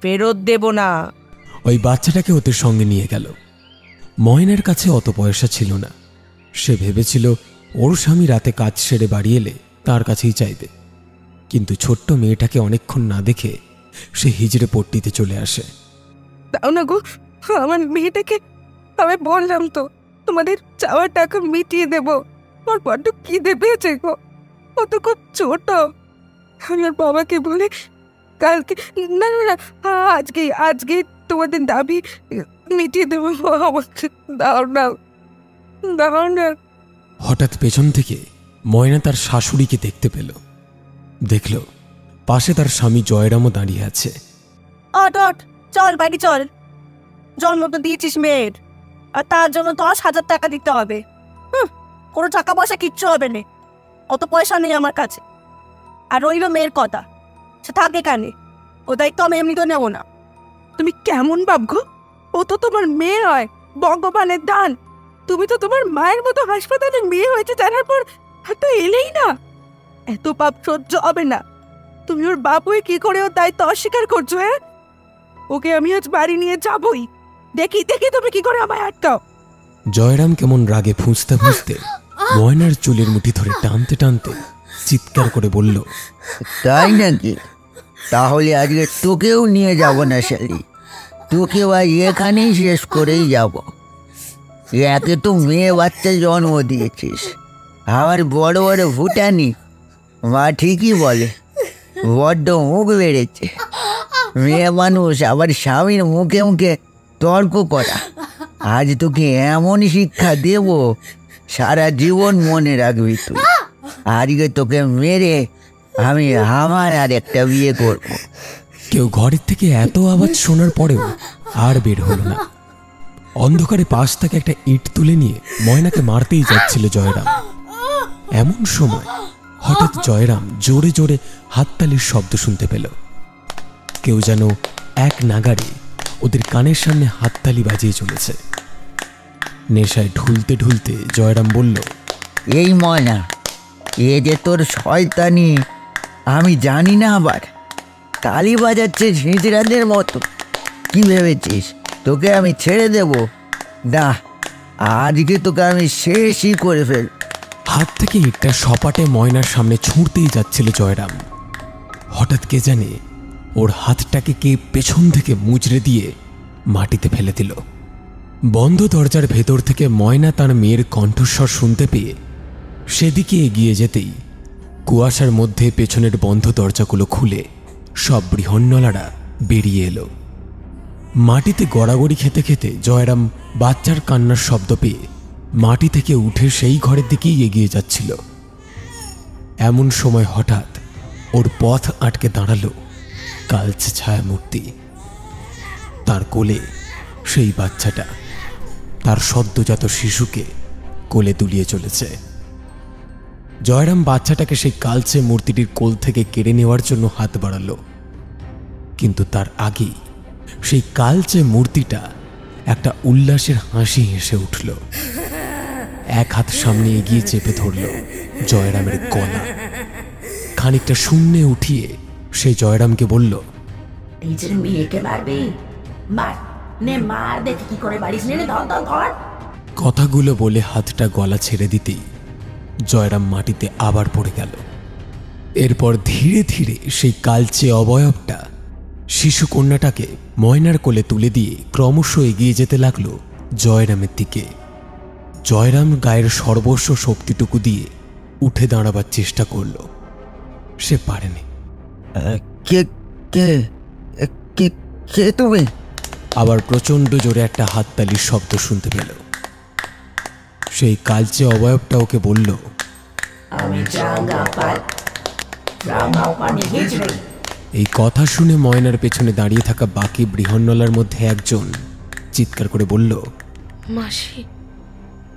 ফেরত দেব না। ওই বাচ্চাটাকে ওদের সঙ্গে নিয়ে গেল। ময়নার কাছে অত পয়সা ছিল না। সে ভেবেছিল ওর স্বামী রাতে কাজ সেরে বাড়ি এলে তার কাছেই চাইবে, কিন্তু ছোট্ট মেয়েটাকে অনেকক্ষণ না দেখে সে হিজড়ে পট্টিতে চলে আসে। দাও না গো, আমার মেয়েটাকে। আমি বললাম তো তোমাদের চাওয়ার টাকা মিটিয়ে দেব। ওর বড্ড খিদে পেয়েছে গো, ও তো খুব ছোট। আমি ওর বাবাকে বলে কালকে না না না, আজকে আজকে তোমাদের দাবি মিটিয়ে দেবো। আমাকে দাও না, দাও না। হঠাৎ পেছন থেকে ময়না তার শাশুড়িকে দেখতে পেল। দেখল পাশে তার স্বামী জয়রামও দাঁড়িয়ে আছে। অট অট, চল বাড়ি চল। জন্ম তো দিয়েছিস মেয়ের, আর তার জন্য 10,000 টাকা দিতে হবে। কোনো টাকা পয়সা কিচ্ছু হবে না, অত পয়সা নেই আমার কাছে। আর রইল মেয়ের কথা, সে থাকে কানে, ও দায়িত্ব আমি এমনি তো নেবো না। তুমি কেমন ভাবগো? ও তো তোমার মেয়ে হয়, ভগবানের দান। তুমি তো তোমার মায়ের মতো হাসপাতালে মেয়ে হয়েছে জানার পর তো এলেই না। এত পাপ সহ্য হবে না। তুমি ওর বাপ হয়ে কি করে ওর দায়িত্ব অস্বীকার করছো? ওকে আমি আজ বাড়ি নিয়ে যাবই। দেখি দেখি তুমি কি করে আমায় আটকাও। জয়রাম কেমন রাগে ফুঁসতে ফুঁসতে ময়নার চুলের মুঠি ধরে টানতে টানতে চিৎকার করে বলল, তাই নাকি? তাহলে আজকে তোকেও নিয়ে যাব না শালি, তোকেও আজ এখানেই শেষ করেই যাব। একে তো মেয়ে বাচ্চা জন্ম দিয়েছিস, আবার বড় বড় ভুটানি। মা ঠিকই বলে, বড্ড মুখ বেড়েছে। মেয়ে মানুষ আবার স্বামীর মুখে মুখে তর্ক করা। আজ তোকে এমন শিক্ষা দেব, সারা জীবন মনে রাখবি তুই। আজকে তোকে মেরে আমি আমার আর একটা বিয়ে করব। কেউ ঘরের থেকে এত আওয়াজ শোনার পরেও আর বের হলো না। অন্ধকারে পাশ থেকে একটা ইট তুলে নিয়ে ময়নাকে মারতেই যাচ্ছিল জয়রাম। এমন সময় হঠাৎ জয়রাম জোরে জোরে হাততালির শব্দ শুনতে পেল। কেউ যেন এক নাগাড়ে ওদের কানের সামনে হাততালি বাজিয়ে চলেছে। নেশায় ঢুলতে ঢুলতে জয়রাম বলল, এই ময়না, এ যে তোর শয়তানি আমি জানি না, আবার তালি বাজাচ্ছে ঝিঁঝরাদের মতো। কি ভেবেছিস তোকে আমি ছেড়ে দেব? না, আজকে তোকে আমি শেষই করে ফেল। হাত থেকে ইটটা সপাটে ময়নার সামনে ছুঁড়তেই যাচ্ছিল জয়রাম। হঠাৎ কে জানে ওর হাতটাকে কে পেছন থেকে মুচড়ে দিয়ে মাটিতে ফেলে দিল। বন্ধ দরজার ভেতর থেকে ময়না তার মেয়ের কণ্ঠস্বর শুনতে পেয়ে সেদিকে এগিয়ে যেতেই কুয়াশার মধ্যে পেছনের বন্ধ দরজাগুলো খুলে সব বৃহন্নলারা বেরিয়ে এলো। মাটিতে গড়াগড়ি খেতে খেতে জয়রাম বাচ্চার কান্নার শব্দ পেয়ে মাটি থেকে উঠে সেই ঘরের দিকেই এগিয়ে যাচ্ছিল। এমন সময় হঠাৎ ওর পথ আটকে দাঁড়ালো কালচে ছায়া মূর্তি। তার কোলে সেই বাচ্চাটা তার সদ্যজাত শিশুকে কোলে দুলিয়ে চলেছে। জয়রাম বাচ্চাটাকে সেই কালচে মূর্তিটির কোল থেকে কেড়ে নেওয়ার জন্য হাত বাড়ালো, কিন্তু তার আগেই সেই কালচে মূর্তিটা একটা উল্লাসের হাসি হেসে উঠল। এক হাত সামনে এগিয়ে চেপে ধরল জয়রামের গলা। খানিকটা শূন্যে উঠিয়ে সে জয়রামকে বলল, নিজের মেয়েকে মারবি? মার, নে মার, দেখি কি করে বাড়িস। নে ধর ধর ধর। কথাগুলো বলে হাতটা গলা ছেড়ে দিতেই জয়রাম মাটিতে আবার পড়ে গেল। এরপর ধীরে ধীরে সেই কালচে অবয়বটা শিশু কন্যাটাকে ময়নার কোলে তুলে দিয়ে ক্রমশ এগিয়ে যেতে লাগলো জয়রামের দিকে। জয়রাম গায়ের সর্বস্ব শক্তিটুকু দিয়ে উঠে দাঁড়াবার চেষ্টা করল, সে পারেনি। কে কে কে কে তুমি? আবার প্রচণ্ড জোরে একটা হাততালির শব্দ শুনতে পেল। সেই কালচে অবয়বটা ওকে বলল, আমি রাঙাপানি গিজড়ে। এই কথা শুনে ময়নার পেছনে দাঁড়িয়ে থাকা বাকি বৃহন্নলার মধ্যে একজন চিৎকার করে বলল, মাসি,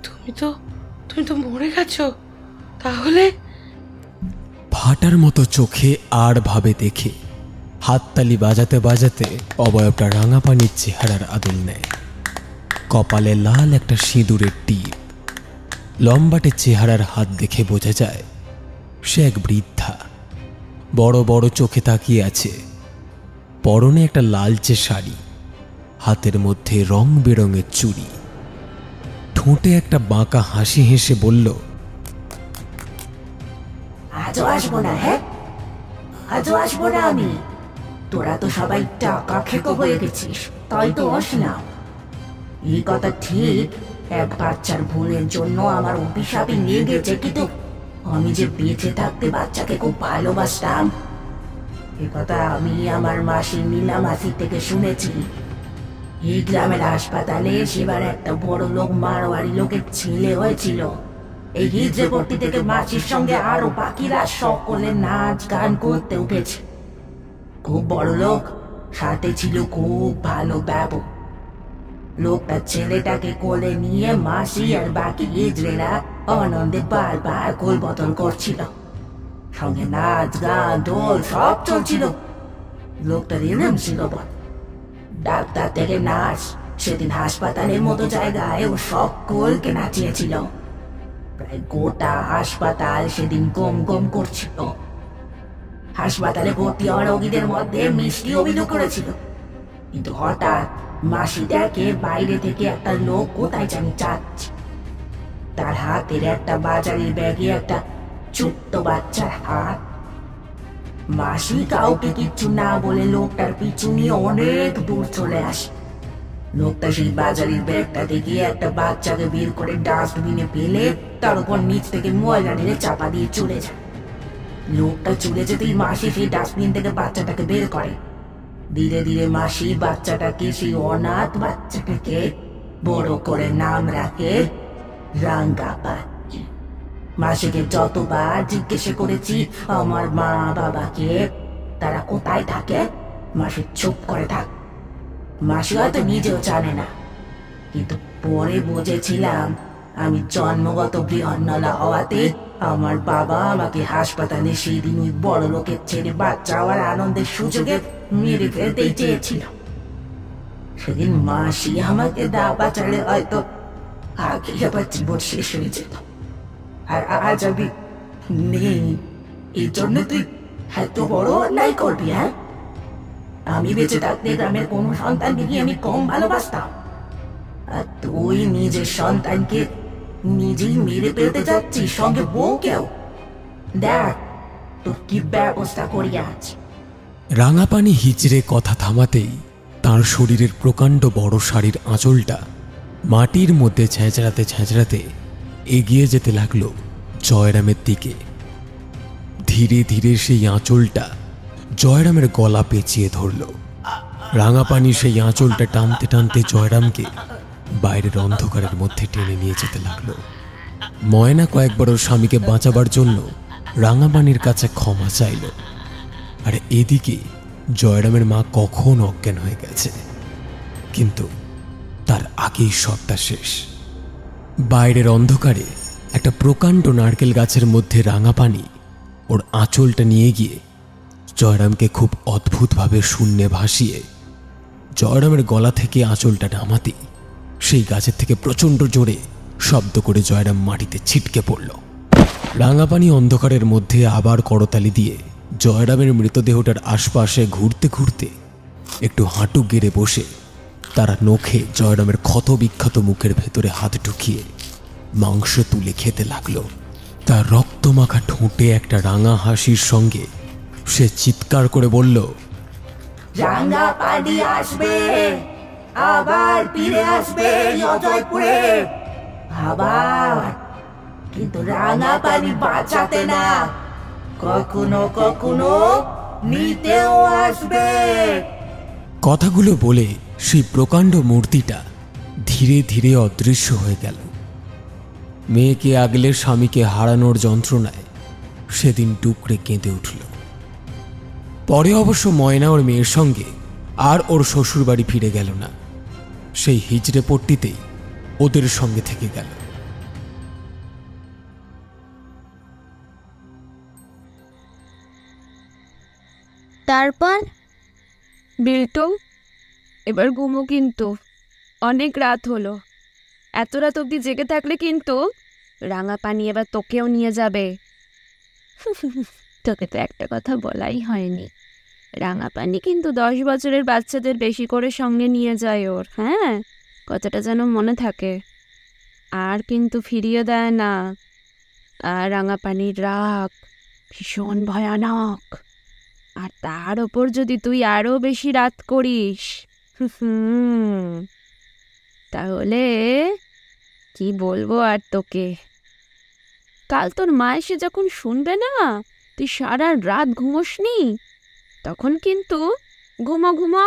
তুমি তো মরে গেছো তাহলে? ফাটার মতো চোখে আর ভাবে দেখে হাততালি বাজাতে বাজাতে অবয়বটা রাঙাপানির চেহারার আদল নেয়। কপালে লাল একটা সিঁদুরের টিপ। লম্বাটে চেহারার হাত দেখে বোঝা যায় সে এক বৃদ্ধা। বড় বড় চোখে তাকিয়ে আছে। পরনে একটা লালচে শাড়ি, হাতের মধ্যে রং বেরঙের চুড়ি। ঠোঁটে একটা বাঁকা হাসি হেসে বলল, আজও আসবো না। হ্যাঁ, আজও আসবো না আমি। তোরা তো সবাই টাকা খেকো হয়ে গেছিস, তাই তো আস না। এই কথা ঠিক, এক বাচ্চার ভুলের জন্য আমার অভিশাপে নিয়ে গেছে, কিন্তু আমি যে বেঁচে থাকতে বাচ্চাকে খুব ভালোবাসতাম। এ কথা আমি আমার মাসির নীলা মাসির থেকে শুনেছি। এই গ্রামের হাসপাতালে সেবার একটা বড় লোক মারোয়ারি লোকের ছেলে হয়েছিল। এই হিজড়ে ভর্তি থেকে মাসির সঙ্গে আরো বাকিরা সকলে নাচ গান করতে উঠেছে। খুব বড় লোক, সাথে ছিল খুব ভালো ব্যবহার। লোকটা ছেলেটাকে কোলে নিয়ে মাসি আর বাকি হিজড়েরা আনন্দে বারবার গোল বদল করছিল। সঙ্গে নাচ গান ঢোল সব চলছিল। লোকটার এরম ছিল বল। ডাক্তার থেকে নার্স সেদিন হাসপাতালের মতো জায়গায় ও সকলকে নাচিয়েছিল। প্রায় গোটা হাসপাতাল সেদিন গম গম করছিল। হাসপাতালে ভর্তি হওয়া রোগীদের মধ্যে মিষ্টি অভিযোগ করেছিল, কিন্তু হঠাৎ মাসি দেখে বাইরে থেকে একটা লোক কোথায় জানি যাচ্ছে। তার হাতের একটা বাজারের ব্যাগে একটা ছোট্ট বাচ্চার হাত। মাসি কাউকে কিচ্ছু না বলে লোকটার পিছু নিয়ে অনেক দূর চলে আসে। লোকটা সেই বাজারের ব্যাগটা থেকে একটা বাচ্চাকে বের করে ডাস্টবিনে ফেলে তার উপর নিচ থেকে ময়লা ঢেলে চাপা দিয়ে চলে যায়। লোকটা চলে যেতেই মাসি সেই ডাস্টবিন থেকে বাচ্চাটাকে বের করে। ধীরে ধীরে মাসি বাচ্চাটাকে, সেই অনাথ বাচ্চাটাকে বড় করে নাম রাখে রাঙ্গাপানি। মাসিকে যতবার জিজ্ঞেস করেছি আমার মা বাবাকে তারা কোথায় থাকে, মাসি চুপ করে থাক। মাসি হয়তো নিজেও জানে না, কিন্তু পরে বুঝেছিলাম আমি জন্মগত বৃহন্নলা হওয়াতে আমার বাবা আমাকে হাসপাতালে সেই দিন ওই বড় লোকের ছেলে বাচ্চা হওয়ার আনন্দের সুযোগে মেরে ফেলতেই চেয়েছিল। সেদিন মাসি আমাকে দা বাঁচালে হয়তো আগে আবার জীবন শেষ হয়ে যেত। আর আজ আমি নেই, এই জন্য তুই এত বড় অন্যায় করবি? হ্যাঁ, আমি বেঁচে থাকতে গ্রামের কোনো সন্তানকে কি আমি কম ভালোবাসতাম? আর তুই নিজের সন্তানকে নিজেই মেরে ফেলতে যাচ্ছিস, সঙ্গে বউকেও। দেখ তোর কি ব্যবস্থা করি আজ। রাঙাপানি হিচড়ে কথা থামাতেই তার শরীরের প্রকাণ্ড বড় শাড়ির আঁচলটা মাটির মধ্যে ছেঁচড়াতে ছেঁচড়াতে এগিয়ে যেতে লাগলো জয়রামের দিকে। ধীরে ধীরে সেই আঁচলটা জয়রামের গলা পেঁচিয়ে ধরল। রাঙাপানি সেই আঁচলটা টানতে টানতে জয়রামকে বাইরের অন্ধকারের মধ্যে টেনে নিয়ে যেতে লাগলো। ময়না কয়েকবার ওর স্বামীকে বাঁচাবার জন্য রাঙাপানির কাছে ক্ষমা চাইল। আর এদিকে জয়রামের মা কখন অজ্ঞান হয়ে গেছে, কিন্তু তার আগেই সবটা শেষ। বাইরের অন্ধকারে একটা প্রকাণ্ড নারকেল গাছের মধ্যে রাঙাপানি ওর আঁচলটা নিয়ে গিয়ে জয়রামকে খুব অদ্ভুতভাবে শূন্যে ভাসিয়ে জয়রামের গলা থেকে আঁচলটা নামাতেই সেই গাছের থেকে প্রচণ্ড জোরে শব্দ করে জয়রাম মাটিতে ছিটকে পড়ল। রাঙাপানি অন্ধকারের মধ্যে আবার করতালি দিয়ে জয়রামের মৃতদেহটার আশপাশে ঘুরতে ঘুরতে একটু হাঁটু গেড়ে বসে তারা নখে জয়রামের ক্ষত বিক্ষত মুখের ভেতরে হাত ঢুকিয়ে মাংস তুলে খেতে লাগলো। তার রক্তমাখা ঠোঁটে একটা রাঙা হাসির সঙ্গে সে চিৎকার করে বলল, রাঙ্গাপানি আসবে, আবার ফিরে আসবে অজয়পুরে আবার, কিন্তু রাঙ্গাপানি বাঁচাতে না, কখনো কখনো নিতেও আসবে। কথাগুলো বলে সেই প্রকাণ্ড মূর্তিটা ধীরে ধীরে অদৃশ্য হয়ে গেল। মেয়েকে আগলে স্বামীকে হারানোর যন্ত্রণায় সেদিন টুকরে কেঁদে উঠল। পরে অবশ্য ময়না ওর মেয়ের সঙ্গে আর ওর শ্বশুরবাড়ি ফিরে গেল না, সেই হিজড়ে পট্টিতেই ওদের সঙ্গে থেকে গেল। তারপর বিল্টু, এবার ঘুমো, কিন্তু অনেক রাত হলো। এত রাত অবধি জেগে থাকলে কিন্তু রাঙাপানি এবার তোকেও নিয়ে যাবে। তোকে তো একটা কথা বলাই হয়নি, রাঙাপানি কিন্তু 10 বছরের বাচ্চাদের বেশি করে সঙ্গে নিয়ে যায় ওর। হ্যাঁ, কথাটা যেন মনে থাকে। আর কিন্তু ফিরিয়ে দেয় না। আর রাঙাপানির রাগ ভীষণ ভয়ানক। আর তার ওপর যদি তুই আরো বেশি রাত করিস, তাহলে কি বলবো আর তোকে। কাল তোর মা এসে যখন শুনবে না তুই সারা রাত ঘুমোসনি, তখন কিন্তু ঘুমো ঘুমো।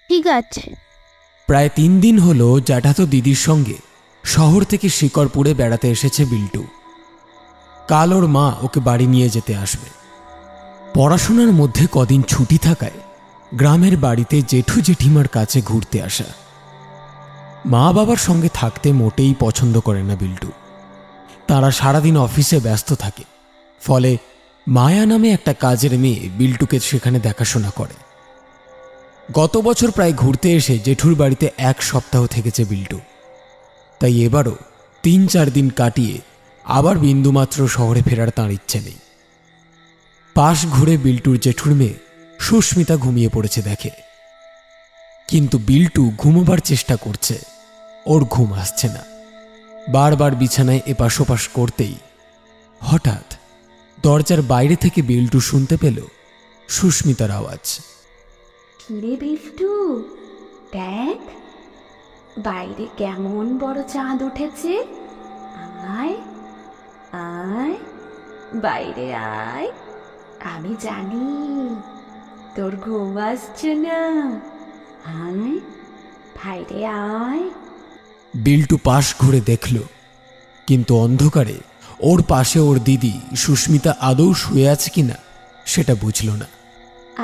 ঠিক আছে। প্রায় 3 দিন হলো জ্যাঠাতো দিদির সঙ্গে শহর থেকে শিকরপুরে বেড়াতে এসেছে বিল্টু। কাল ওর মা ওকে বাড়ি নিয়ে যেতে আসবে। পড়াশোনার মধ্যে কদিন ছুটি থাকায় গ্রামের বাড়িতে জেঠু জেঠিমার কাছে ঘুরতে আসা। মা বাবার সঙ্গে থাকতে মোটেই পছন্দ করে না বিল্টু। তারা সারাদিন অফিসে ব্যস্ত থাকে, ফলে মায়া নামে একটা কাজের মেয়ে বিল্টুকে সেখানে দেখাশোনা করে। গত বছর প্রায় ঘুরতে এসে জেঠুর বাড়িতে 1 সপ্তাহ থেকেছে বিল্টু। তাই এবারও 3-4 দিন কাটিয়ে আবার বিন্দুমাত্র শহরে ফেরার তাঁর ইচ্ছে নেই। পাশ ঘুরে বিল্টুর জেঠুর মেয়ে সুস্মিতা ঘুমিয়ে পড়েছে দেখে, কিন্তু বিল্টু ঘুমোবার চেষ্টা করছে, ওর ঘুম আসছে না। বারবার বিছানায় এপাশ ওপাশ করতেই হঠাৎ দরজার বাইরে থেকে বিল্টু শুনতে পেল সুস্মিতার আওয়াজ। কিরে বিল্টু, দেখ বাইরে কেমন বড় চাঁদ উঠেছে। আয় আয়, বাইরে আয়, আমি জানি তোর ঘুম আসছে না। আয় বাইরে আয়। বিল্টু পাশ ঘুরে দেখল, কিন্তু অন্ধকারে ওর পাশে ওর দিদি সুস্মিতা আদৌ শুয়ে আছে কিনা সেটা বুঝল না।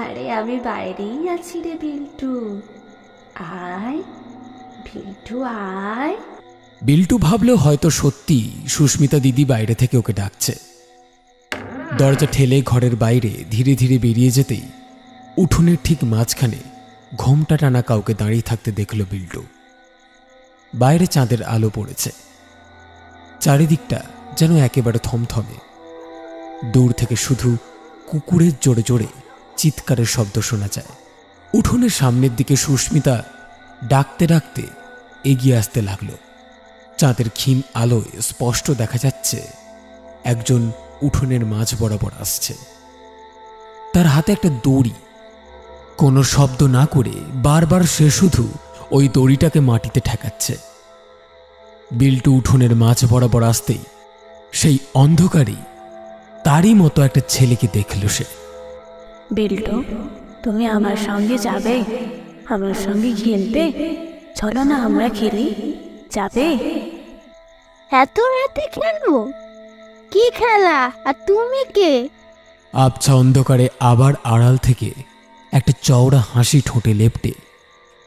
আরে আমি বাইরেই আছি রে বিল্টু, আয় বিল্টু আয়। বিল্টু ভাবল হয়তো সত্যি সুস্মিতা দিদি বাইরে থেকে ওকে ডাকছে। দরজা ঠেলে ঘরের বাইরে ধীরে ধীরে বেরিয়ে যেতেই উঠোনের ঠিক মাঝখানে ঘোমটা টানা কাউকে দাঁড়িয়ে থাকতে দেখল বিল্টু। বাইরে চাঁদের আলো পড়েছে, চারিদিকটা যেন একেবারে থমথমে। দূর থেকে শুধু কুকুরের জোরে জোরে চিৎকারের শব্দ শোনা যায়। উঠোনের সামনের দিকে সুস্মিতা ডাকতে ডাকতে এগিয়ে আসতে লাগলো। চাঁদের ক্ষীণ আলোয় স্পষ্ট দেখা যাচ্ছে একজন উঠোনের মাঝ বরাবর আসছে। তার হাতে একটা দড়ি। কোনো শব্দ না করে বারবার সে শুধু ওই দড়িটাকে মাটিতে ঠেকাচ্ছে। বিল্টু উঠোনের মাঝ বরাবর আসতেই সেই অন্ধকারেই তারই মতো একটা ছেলেকে দেখল সে। বিল্টু, তুমি আমার সঙ্গে যাবে? আমার সঙ্গে খেলবে? চলো না আমরা খেলি, যাবে? এত রাতে খেলবো? কি খেলা? আর তুমি কে? আবছা অন্ধকারে আবার আড়াল থেকে একটা চওড়া হাসি ঠোঁটে লেপটে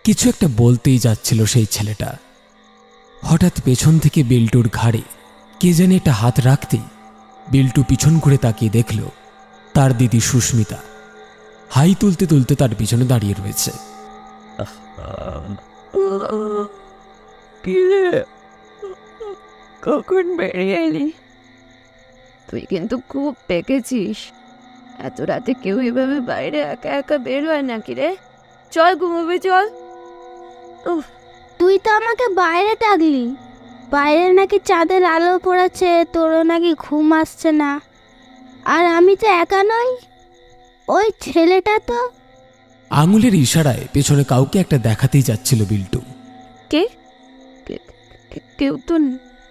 কিছু একটা বলতেই যাচ্ছিল সেই ছেলেটা। হঠাৎ পেছন থেকে বিল্টুর ঘাড়ে কে যেন একটা হাত রাখতেই বিল্টু পিছন ঘুরে তাকিয়ে দেখল তার দিদি সুস্মিতা হাই তুলতে তুলতে তার পিছনে দাঁড়িয়ে রয়েছে। কখন বেরিয়ে এলি? তুই কিন্তু খুব পেকেছিস। এত রাতে কেউ এভাবে বাইরে একা একা বের হয় নাকি রে? চল ঘুমোবে, চল। তুই তো আমাকে বাইরে ডাকলি। বাইরে নাকি চাঁদের আলো পড়েছে, তোরও নাকি ঘুম আসছে না। আর আমি তো একা নই, ওই ছেলেটা তো। আঙুলের ইশারায় পেছনে কাউকে একটা দেখাতেই যাচ্ছিল বিল্টু। কে? কেউ তো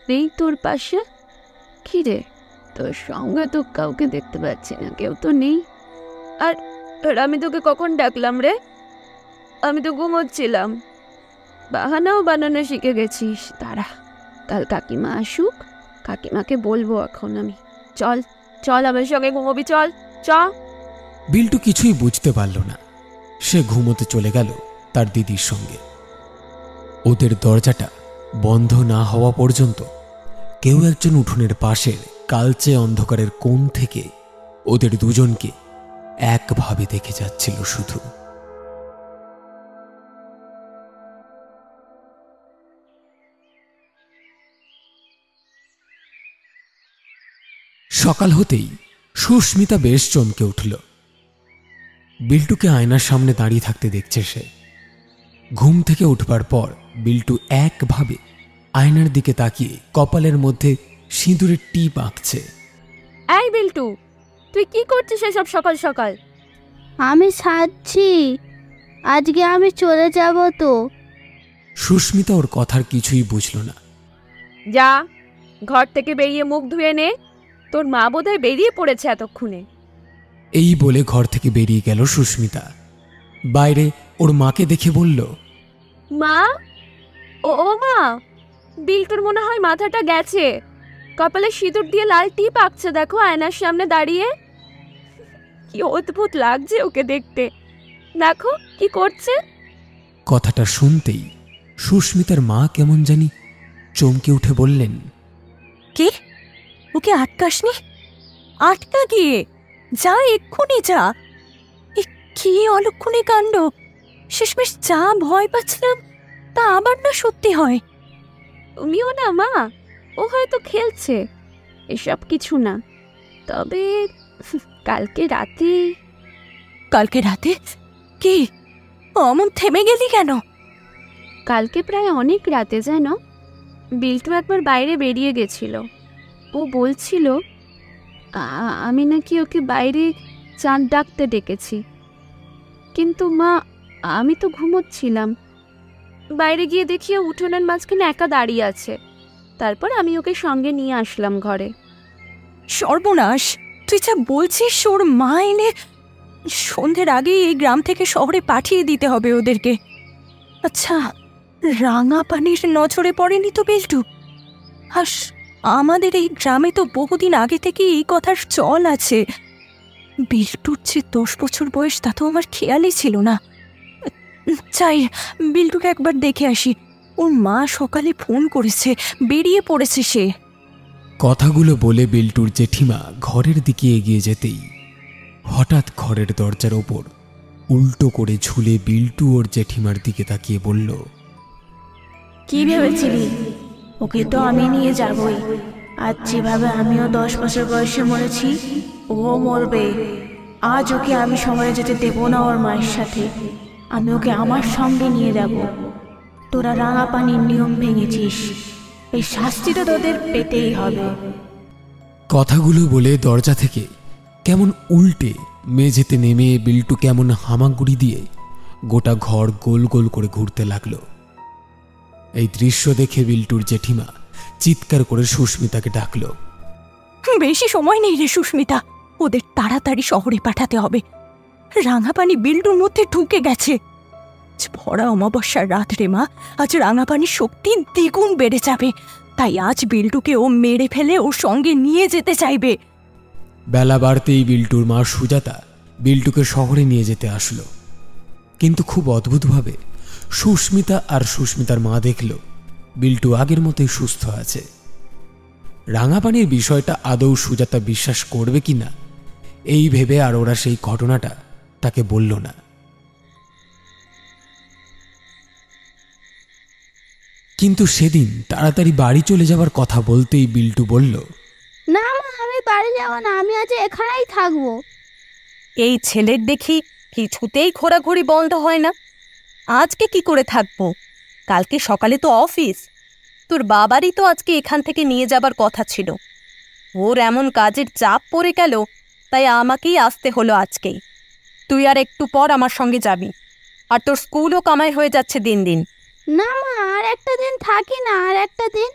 নেই তোর পাশে? কি রে, তোর সঙ্গে তো কাউকে দেখতে পাচ্ছি না, কেউ তো নেই। আর আমি তোকে কখন ডাকলাম রে? আমি তো ঘুমোচ্ছিলাম। বাহানাও বানানো শিখে গেছিস। দাঁড়া, কাল কাকিমা আসুক, কাকিমাকে বলবো এখন আমি। চল চল আমার সঙ্গে ঘুমোবি, চল চ। বিল্টু কিছুই বুঝতে পারল না। সে ঘুমোতে চলে গেল তার দিদির সঙ্গে। ওদের দরজাটা বন্ধ না হওয়া পর্যন্ত কেউ একজন উঠোনের পাশের কালচে অন্ধকারের কোণ থেকে ওদের দুজনকে একভাবে দেখে যাচ্ছিল শুধু। সকাল হতেই সুস্মিতা বেশ চমকে উঠল। বিল্টুকে আয়নার সামনে দাঁড়িয়ে থাকতে দেখছে সে। ঘুম থেকে উঠবার পর বিল্টু একভাবে আয়নার দিকে তাকিয়ে কপালের মধ্যে সিঁদুরের টিপ আঁকছে। এই বিল্টু, তুই কি করছিস এসব সকাল সকাল? আমি সাজছি, আজকে আমি চলে যাব তো। সুস্মিতা ওর কথার কিছুই বুঝল না। যা, ঘর থেকে বেরিয়ে মুখ ধুয়ে নে। তোর মা বোধহয় বেরিয়ে পড়েছে এতক্ষণে। এই বলে ঘর থেকে বেরিয়ে গেল সুস্মিতা। বাইরে ওর মাকে দেখে বলল, মা, ও মা, বিল্টুর মনে হয় মাথাটা গেছে। কপালে সিঁদুর দিয়ে লাল টিপ আঁকছে, দেখো আয়নার সামনে দাঁড়িয়ে। কি অদ্ভুত লাগছে ওকে দেখতে, দেখো কি করছে। কথাটা শুনতেই সুস্মিতার মা কেমন জানি চমকে উঠে বললেন, কি? ওকে আটকাসনি? আটকা গিয়ে যা, এক্ষুনি যা। কি অলক্ষণে কাণ্ড! শেষমেশ যা ভয় পাচ্ছিলাম তা আবার না সত্যি হয়। তুমিও না মা, ও হয়তো খেলছে, এসব কিছু না। তবে কালকে রাতে কি অমন থেমে গেলি কেন? কালকে প্রায় অনেক রাতে যেন বিল্টু একবার বাইরে বেরিয়ে গেছিল। ও বলছিল আমি নাকি ওকে বাইরে চাঁদ ডাকতে ডেকেছি। কিন্তু মা, আমি তো ঘুমোচ্ছিলাম। বাইরে গিয়ে দেখি ও উঠোনের মাঝখানে একা দাঁড়িয়ে আছে। তারপর আমি ওকে সঙ্গে নিয়ে আসলাম ঘরে। সর্বনাশ! তুই যা বলছিস, ওর মা এলে সন্ধ্যের আগেই এই গ্রাম থেকে শহরে পাঠিয়ে দিতে হবে ওদেরকে। আচ্ছা, রাঙা পানির নজরে পড়েনি তো বিল্টু? আর আমাদের এই গ্রামে তো বহুদিন আগে থেকে এই কথার চল আছে। বিল্টুর যে 10 বছর বয়স তা তো আমার খেয়ালই ছিল না। চাই বিল্টুকে একবার দেখে আসি। ওর মা সকালে ফোন করেছে, বেরিয়ে পড়েছে সে। কথাগুলো বলে বিল্টুর জেঠিমা ঘরের দিকে এগিয়ে যেতেই হঠাৎ ঘরের দরজার ওপর উল্টো করে ঝুলে বিল্টু ওর জেঠিমার দিকে তাকিয়ে বলল, কি ভেবেছিলি? ওকে তো আমি নিয়ে যাবই। আজ যেভাবে আমিও 10 বছর বয়সে মরেছি, ও মরবে। আজ ওকে আমি সময়ে যেতে দেব না ওর মায়ের সাথে। আমি ওকে আমার সঙ্গে নিয়ে যাব। তোরা রাঙা পানির নিয়ম ভেঙেছিস, এই শাস্তিটা তোদের পেতেই হবে। কথাগুলো বলে দরজা থেকে কেমন উল্টে মেঝেতে নেমে বিল্টু কেমন হামাগুড়ি দিয়ে গোটা ঘর গোল গোল করে ঘুরতে লাগলো। এই দৃশ্য দেখে বিল্টুর জেঠিমা চিৎকার করে সুস্মিতাকে ডাকলো, বেশি সময় নেই রে সুস্মিতা, ওদের তাড়াতাড়ি শহরে পাঠাতে হবে। রাঙাপানি বিল্টুর মধ্যে ঢুকে গেছে। ভরা অমাবস্যার রাত রে মা, আজ রাঙাপানির শক্তি দ্বিগুণ বেড়ে যাবে। তাই আজ বিল্টুকে ও মেরে ফেলে ওর সঙ্গে নিয়ে যেতে চাইবে। বেলা বাড়তেই বিল্টুর মা সুজাতা বিল্টুকে শহরে নিয়ে যেতে আসলো। কিন্তু খুব অদ্ভুতভাবে সুস্মিতা আর সুস্মিতার মা দেখল বিল্টু আগের মতোই সুস্থ আছে। রাঙাপানির বিষয়টা আদৌ সুজাতা বিশ্বাস করবে কিনা এই ভেবে আর ওরা সেই ঘটনাটা তাকে বলল না। কিন্তু সেদিন তাড়াতাড়ি বাড়ি চলে যাবার কথা বলতেই বিল্টু বলল, না মা, আমি বাড়ি যাব না, আমি আজ এখানেই থাকবো। এই ছেলের দেখি কিছুতেই ঘোরাঘুরি বন্ধ হয় না। আজকে কি করে থাকবো? কালকে সকালে তো অফিস। তোর বাবারই তো আজকে এখান থেকে নিয়ে যাবার কথা ছিল। ওর এমন কাজের চাপ পড়ে গেল, তাই আমাকেই আসতে হলো আজকেই। তুই আর একটু পর আমার সঙ্গে যাবি। আর তোর স্কুলও কামাই হয়ে যাচ্ছে দিন দিন। না মা, আর একটা দিন থাকি না, আর একটা দিন।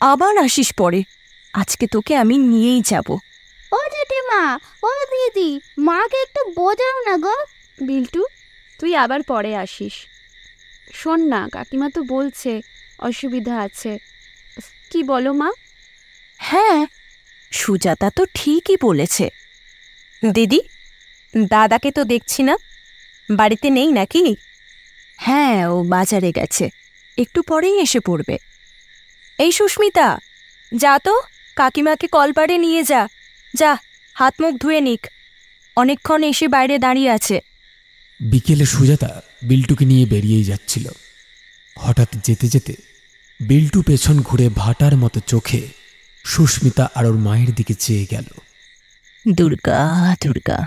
আবার আসিস পরে। আজকে তোকে আমি নিয়েই যাব। ও জেঠিমা, ও দিদি, মাকে একটু বোঝাও না গো। বিল্টু, তুই আবার পরে আসিস। শোন না, কাকিমা তো বলছে অসুবিধা আছে। কি বলো মা? হ্যাঁ, সুজাতা তো ঠিকই বলেছে। দিদি, দাদাকে তো দেখছি না, বাড়িতে নেই নাকি? হ্যাঁ, ও বাজারে গেছে, একটু পরেই এসে পড়বে। এই সুস্মিতা, যা তো কাকিমাকে কলপাড়ে নিয়ে যা। যা, হাত মুখ ধুয়ে নিক, অনেকক্ষণ এসে বাইরে দাঁড়িয়ে আছে। বিকেলে সুজাতা বিল্টুকে নিয়ে বেরিয়েই যাচ্ছিল। হঠাৎ যেতে যেতে বিল্টু পেছন ঘুরে ভাটার মতো চোখে সুস্মিতা আর ওর মায়ের দিকে চেয়ে গেল। দুর্গা দুর্গা,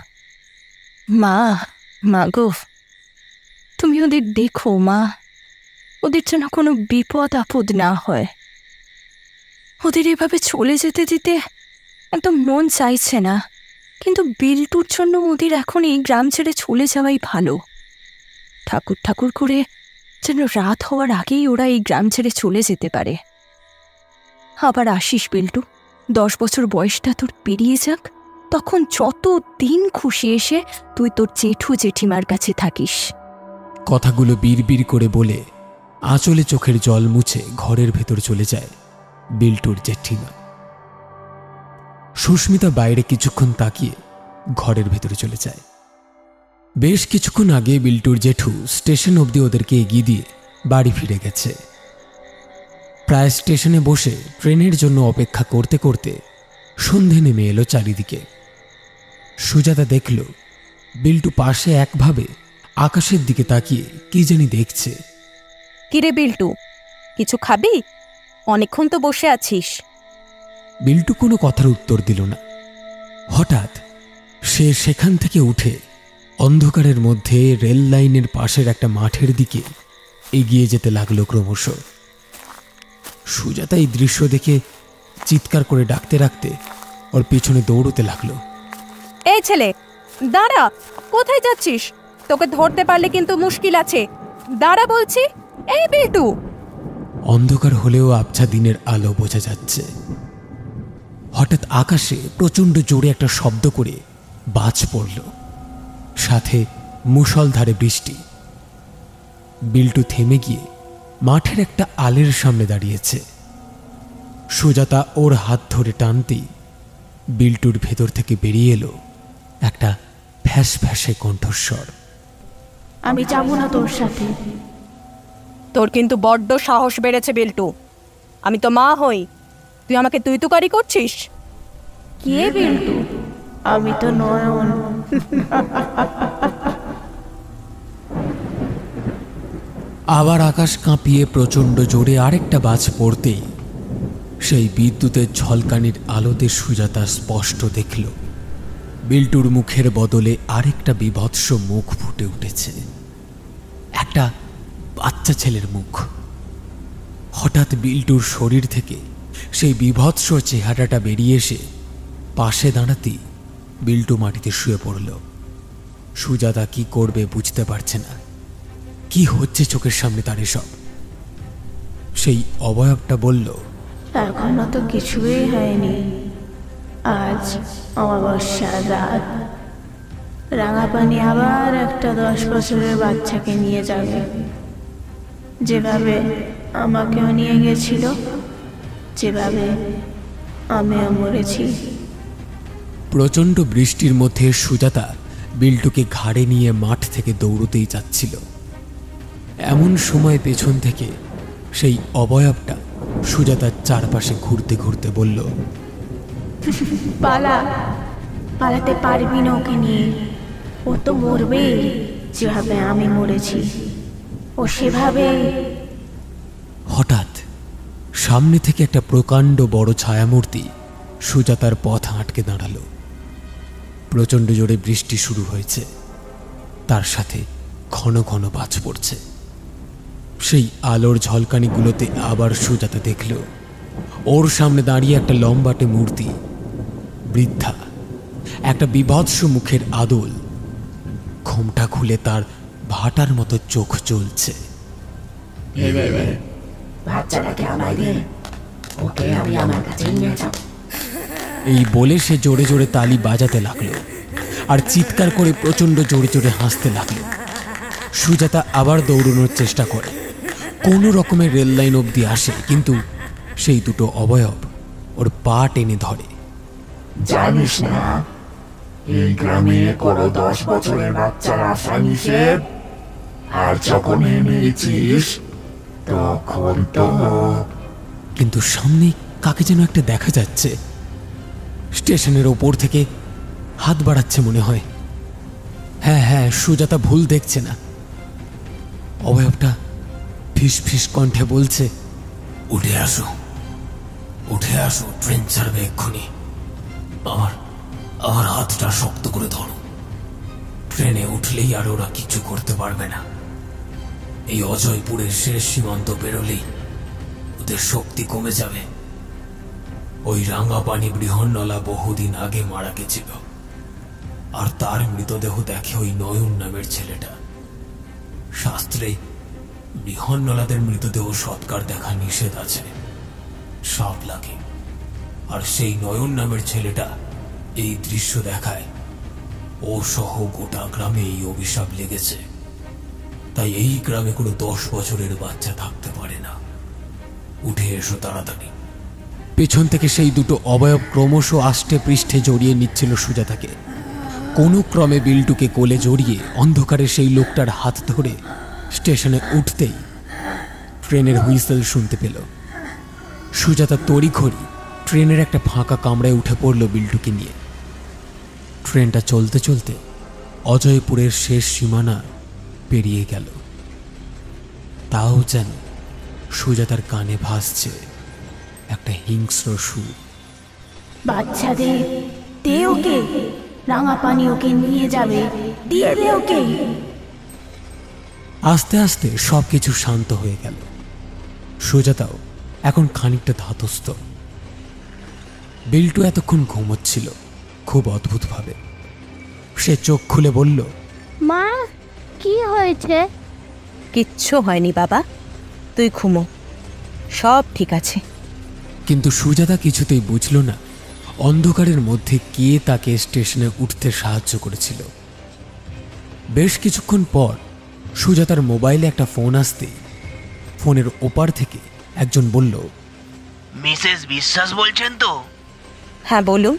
মা গো, তুমি ওদের দেখো মা, ওদের যেন কোনো বিপদ আপদ না হয়। ওদের এভাবে চলে যেতে দিতে একদম মন চাইছে না, কিন্তু বিল্টুর জন্য ওদের এখন এই গ্রাম ছেড়ে চলে যাওয়াই ভালো। ঠাকুর ঠাকুর করে যেন রাত হওয়ার আগেই ওরা এই গ্রাম ছেড়ে চলে যেতে পারে। আবার আসিস বিল্টু, 10 বছর বয়সটা তোর পেরিয়ে যাক, তখন যত দিন খুশি এসে তুই তোর জেঠু জেঠিমার কাছে থাকিস। কথাগুলো বিড়বিড় করে বলে আঁচলে চোখের জল মুছে ঘরের ভেতর চলে যায় বিল্টুর জেঠিমা। সুস্মিতা বাইরে কিছুক্ষণ তাকিয়ে ঘরের ভেতরে চলে যায়। বেশ কিছুক্ষণ আগে বিল্টুর জেঠু স্টেশন অবধি ওদেরকে এগিয়ে দিয়ে বাড়ি ফিরে গেছে। প্রায় স্টেশনে বসে ট্রেনের জন্য অপেক্ষা করতে করতে সন্ধে নেমে এলো চারিদিকে। সুজাতা দেখল বিল্টু পাশে একভাবে আকাশের দিকে তাকিয়ে কি জানি দেখছে। কিরে বিল্টু, কিছু খাবি? অনেকক্ষণ তো বসে আছিস। বিল্টু কোনো কথার উত্তর দিল না। হঠাৎ সে সেখান থেকে উঠে অন্ধকারের মধ্যে রেল লাইনের পাশের একটা মাঠের দিকে এগিয়ে যেতে লাগলো ক্রমশ। সুজাতা এই দৃশ্য দেখে চিৎকার করে ডাকতে ডাকতে ওর পিছনে দৌড়তে লাগলো। এই ছেলে, দাঁড়া! কোথায় যাচ্ছিস? তোকে ধরতে পারলে কিন্তু মুশকিল আছে। দাঁড়া বলছি। এই বিল্টু! অন্ধকার হলেও আবছা দিনের আলো বোঝা যাচ্ছে। হঠাৎ আকাশে প্রচণ্ড জোরে একটা শব্দ করে বাজ পড়ল, সাথে মুষলধারে বৃষ্টি। বিল্টু থেমে গিয়ে মাঠের একটা আলের সামনে দাঁড়িয়েছে। সুজাতা ওর হাত ধরে টানতেই বিল্টুর ভেতর থেকে বেরিয়ে এলো একটা ফ্যাস ফ্যাসে কণ্ঠস্বর। আমি যাব না তোর সাথে। তোর কিন্তু বড্ড সাহস বেড়েছে বিল্টু। আমি তো মা হই, তুই আমাকে তুই তুকারি করছিস? কে বিল্টু? আমি তো নয়ন। আবার আকাশ কাঁপিয়ে প্রচণ্ড জোরে আরেকটা বাজ পড়তেই সেই বিদ্যুতের ঝলকানির আলোতে সুজাতা স্পষ্ট দেখল বিল্টুর মুখের বদলে আরেকটা বিভৎস মুখ ফুটে উঠেছে, একটা বাচ্চা ছেলের মুখ। হঠাৎ বিল্টুর শরীর থেকে সেই বিভৎস চেহারাটা বেরিয়ে এসে পাশে দাঁড়াতেই বিল্টু মাটিতে শুয়ে পড়ল। সুজাতা কি করবে বুঝতে পারছে না। কি হচ্ছে চোখের সামনে তার এসব? সেই অবয়বটা বলল, এখনো তো কিছুই হয়নি। আজ অমাবস্যার রাত, রাঙাপানি আবার একটা 10 বছরের বাচ্চাকে নিয়ে যাবে, যেভাবে আমাকেও নিয়ে গেছিল, যেভাবে আমিও মরেছি। প্রচণ্ড বৃষ্টির মধ্যে সুজাতা বিল্টুকে ঘাড়ে নিয়ে মাঠ থেকে দৌড়তেই যাচ্ছিল। এমন সময় পেছন থেকে সেই অবয়বটা সুজাতার চারপাশে ঘুরতে ঘুরতে বলল, পালা, পালাতে পারবি না ওকে নিয়ে। ও তো মরবে যেভাবে আমি মরেছি, ও সেভাবে। হঠাৎ সামনে থেকে একটা প্রকাণ্ড বড় ছায়ামূর্তি সুজাতার পথ আটকে দাঁড়ালো। প্রচণ্ড জোরে বৃষ্টি শুরু হয়েছে, তার সাথে ঘন ঘন বাজ পড়ছে। সেই আলোর ঝলকানিগুলোতে আবার সুজাতা দেখল ওর সামনে দাঁড়িয়ে একটা লম্বাটে মূর্তি, বৃদ্ধা, একটা বিভৎস মুখের আদল। ঘোমটা খুলে তার ভাটার মতো চোখ জ্বলছে। বাচ্চাটাকে আমায় দে, ওকে আমি আমার কাছে নিয়ে যাব। এই বলে সে জোরে জোরে তালি বাজাতে লাগলো আর চিৎকার করে প্রচণ্ড জোরে জোরে হাসতে লাগলো। সুজাতা আবার দৌড়ানোর চেষ্টা করে, কোনো রকমের রেল লাইন অবধি আসে, কিন্তু সেই দুটো অবয়ব ওর পা টেনে ধরে। জানিস না এই গ্রামে কোনো 10 বছরের বাচ্চার আসা নিষেধ, আর যখন এনেছিস তখন তো। কিন্তু সামনে কাকে যেন একটা দেখা যাচ্ছে, স্টেশনের ওপর থেকে হাত বাড়াচ্ছে মনে হয়। হ্যাঁ হ্যাঁ, সুজাতা ভুল দেখছে না। অবয়বটা ফিস ফিস কণ্ঠে বলছে, উঠে আসো, উঠে আসো, ট্রেন ছাড়বে এক্ষুনি। আমার হাতটা শক্ত করে ধরো। ট্রেনে উঠলেই আর ওরা কিছু করতে পারবে না। এই অজয়পুরের শেষ সীমান্ত পেরোলেই ওদের শক্তি কমে যাবে। ওই রাঙাপানি বৃহন্নলা বহুদিন আগে মারা গেছিল, আর তার মৃতদেহ দেখে ওই নয়ন নামের ছেলেটা। শাস্ত্রে বৃহন্নলাদের মৃতদেহ সৎকার দেখা নিষেধ আছে, সাপ লাগে। আর সেই নয়ন নামের ছেলেটা এই দৃশ্য দেখায় ও সহ গোটা গ্রামে এই অভিশাপ লেগেছে। তাই এই গ্রামে কোনো 10 বছরের বাচ্চা থাকতে পারে না। উঠে এসো তাড়াতাড়ি। পেছন থেকে সেই দুটো অবয়ব ক্রমশ আষ্টে পৃষ্ঠে জড়িয়ে নিচ্ছিল সুজাতাকে। কোনো ক্রমে বিল্টুকে কোলে জড়িয়ে অন্ধকারে সেই লোকটার হাত ধরে স্টেশনে উঠতেই ট্রেনের হুইসেল শুনতে পেল। সুজাতা তড়িঘড়ি ট্রেনের একটা ফাঁকা কামরায় উঠে পড়ল বিল্টুকে নিয়ে। ট্রেনটা চলতে চলতে অজয়পুরের শেষ সীমানা পেরিয়ে গেল। তাও যেন সুজাতার কানে ভাসছে একটা হিংস্র সুর। বাচ্চাদের দে ওকে, রাঙা পানি ওকে নিয়ে যাবে, দিয়ে দে ওকে। আস্তে আস্তে সবকিছু শান্ত হয়ে গেল। সুজাতাও এখন খানিকটা ধাতস্থ। বিল্টু এতক্ষণ ঘুমোচ্ছিল খুব অদ্ভুতভাবে। সে চোখ খুলে বলল, মা কি হয়েছে? কিচ্ছু হয়নি বাবা, তুই ঘুমো, সব ঠিক আছে। কিন্তু সুজাতা কিছুতেই বুঝল না অন্ধকারের মধ্যে কে তাকে স্টেশনে উঠতে সাহায্য করেছিল। বেশ কিছুক্ষণ পর সুজাতার মোবাইলে একটা ফোন আসতেই ফোনের ওপার থেকে একজন বলল, মিসেস বিশ্বাস বলছেন তো? হ্যাঁ বলুন।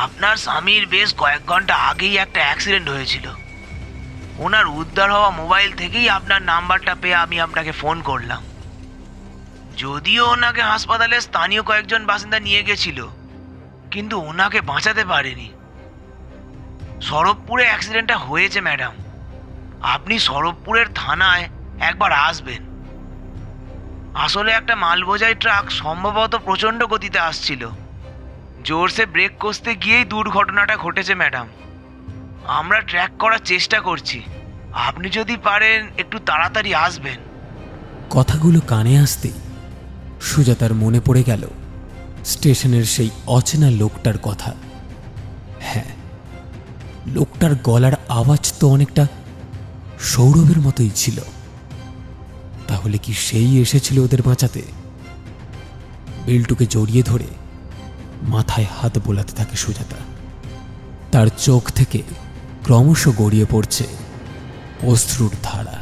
আপনার স্বামীর বেশ কয়েক ঘন্টা আগেই একটা অ্যাক্সিডেন্ট হয়েছিল। ওনার উদ্ধার হওয়া মোবাইল থেকেই আপনার নাম্বারটা পেয়ে আমি আপনাকে ফোন করলাম। যদিও ওনাকে হাসপাতালে স্থানীয় কয়েকজন বাসিন্দা নিয়ে গেছিল, কিন্তু ওনাকে বাঁচাতে পারেনি। সরবপুরে অ্যাক্সিডেন্টটা হয়েছে ম্যাডাম। আপনি সরবপুরের থানায় একবার আসবেন। আসলে একটা মালবোঝাই ট্রাক সম্ভবত প্রচণ্ড গতিতে আসছিল। জোরসে ব্রেক কষতে গিয়েই দুর্ঘটনাটা ঘটেছে ম্যাডাম। আমরা ট্র্যাক করার চেষ্টা করছি। আপনি যদি পারেন একটু তাড়াতাড়ি আসবেন। কথাগুলো কানে আসতেই সুজাতার মনে পড়ে গেল স্টেশনের সেই অচেনা লোকটার কথা। হ্যাঁ, লোকটার গলার আওয়াজ তো অনেকটা সৌরভের মতোই ছিল। তাহলে কি সেই এসেছিল ওদের বাঁচাতে? বিল্টুকে জড়িয়ে ধরে মাথায় হাত বোলাতে থাকে সুজাতা। তার চোখ থেকে ক্রমশ গড়িয়ে পড়ছে অশ্রুর ধারা।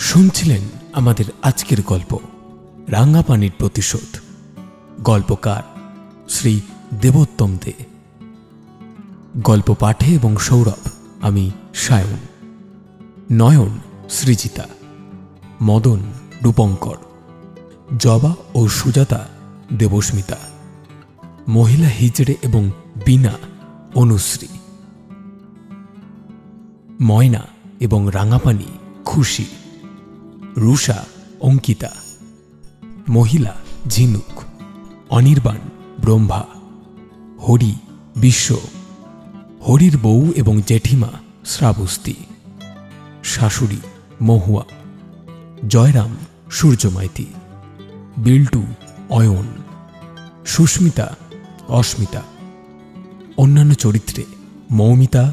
শুনছিলেন আমাদের আজকের গল্প রাঙা পানির প্রতিশোধ। গল্পকার শ্রী দেবোত্তম দে। গল্প পাঠে এবং সৌরভ আমি সায়ন, নয়ন সৃজিতা, মদন রূপঙ্কর, জবা ও সুজাতা দেবস্মিতা, মহিলা হিজড়ে এবং বিনা অনুশ্রী, ময়না এবং রাঙাপানি খুশি, রুষা অঙ্কিতা, মহিলা ঝিনুক, অনির্বাণ ব্রহ্মা, হরি বিশ্ব, হরির বউ এবং জেঠিমা শ্রাবস্তি, শাশুড়ি মহুয়া, জয়রাম সূর্যমাইতি, বিল্টু অয়ন, সুস্মিতা অস্মিতা। অন্যান্য চরিত্রে মৌমিতা,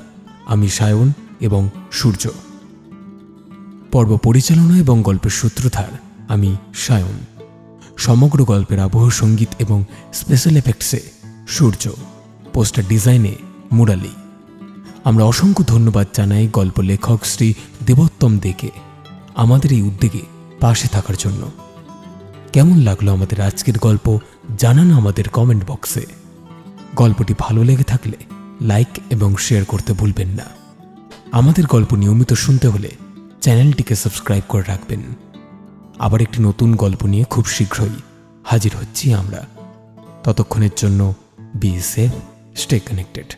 আমি সায়ন এবং সূর্য। পর্ব পরিচালনা এবং গল্পের সূত্রধার আমি সায়ন। সমগ্র গল্পের আবহ সঙ্গীত এবং স্পেশাল এফেক্টসে সূর্য, পোস্টার ডিজাইনে মুরালি। আমরা অসংখ্য ধন্যবাদ জানাই গল্প লেখক শ্রী দেবোত্তম দেকে আমাদের এই উদ্যোগে পাশে থাকার জন্য। কেমন লাগলো আমাদের আজকের গল্প জানান আমাদের কমেন্ট বক্সে। গল্পটি ভালো লেগে থাকলে লাইক এবং শেয়ার করতে ভুলবেন না। আমাদের গল্প নিয়মিত শুনতে হলে চ্যানেলটিকে সাবস্ক্রাইব করে রাখবেন। আবার একটি নতুন গল্প নিয়ে খুব শীঘ্রই হাজির হচ্ছি আমরা। ততক্ষণের জন্য বি সেফ, স্টে কানেক্টেড।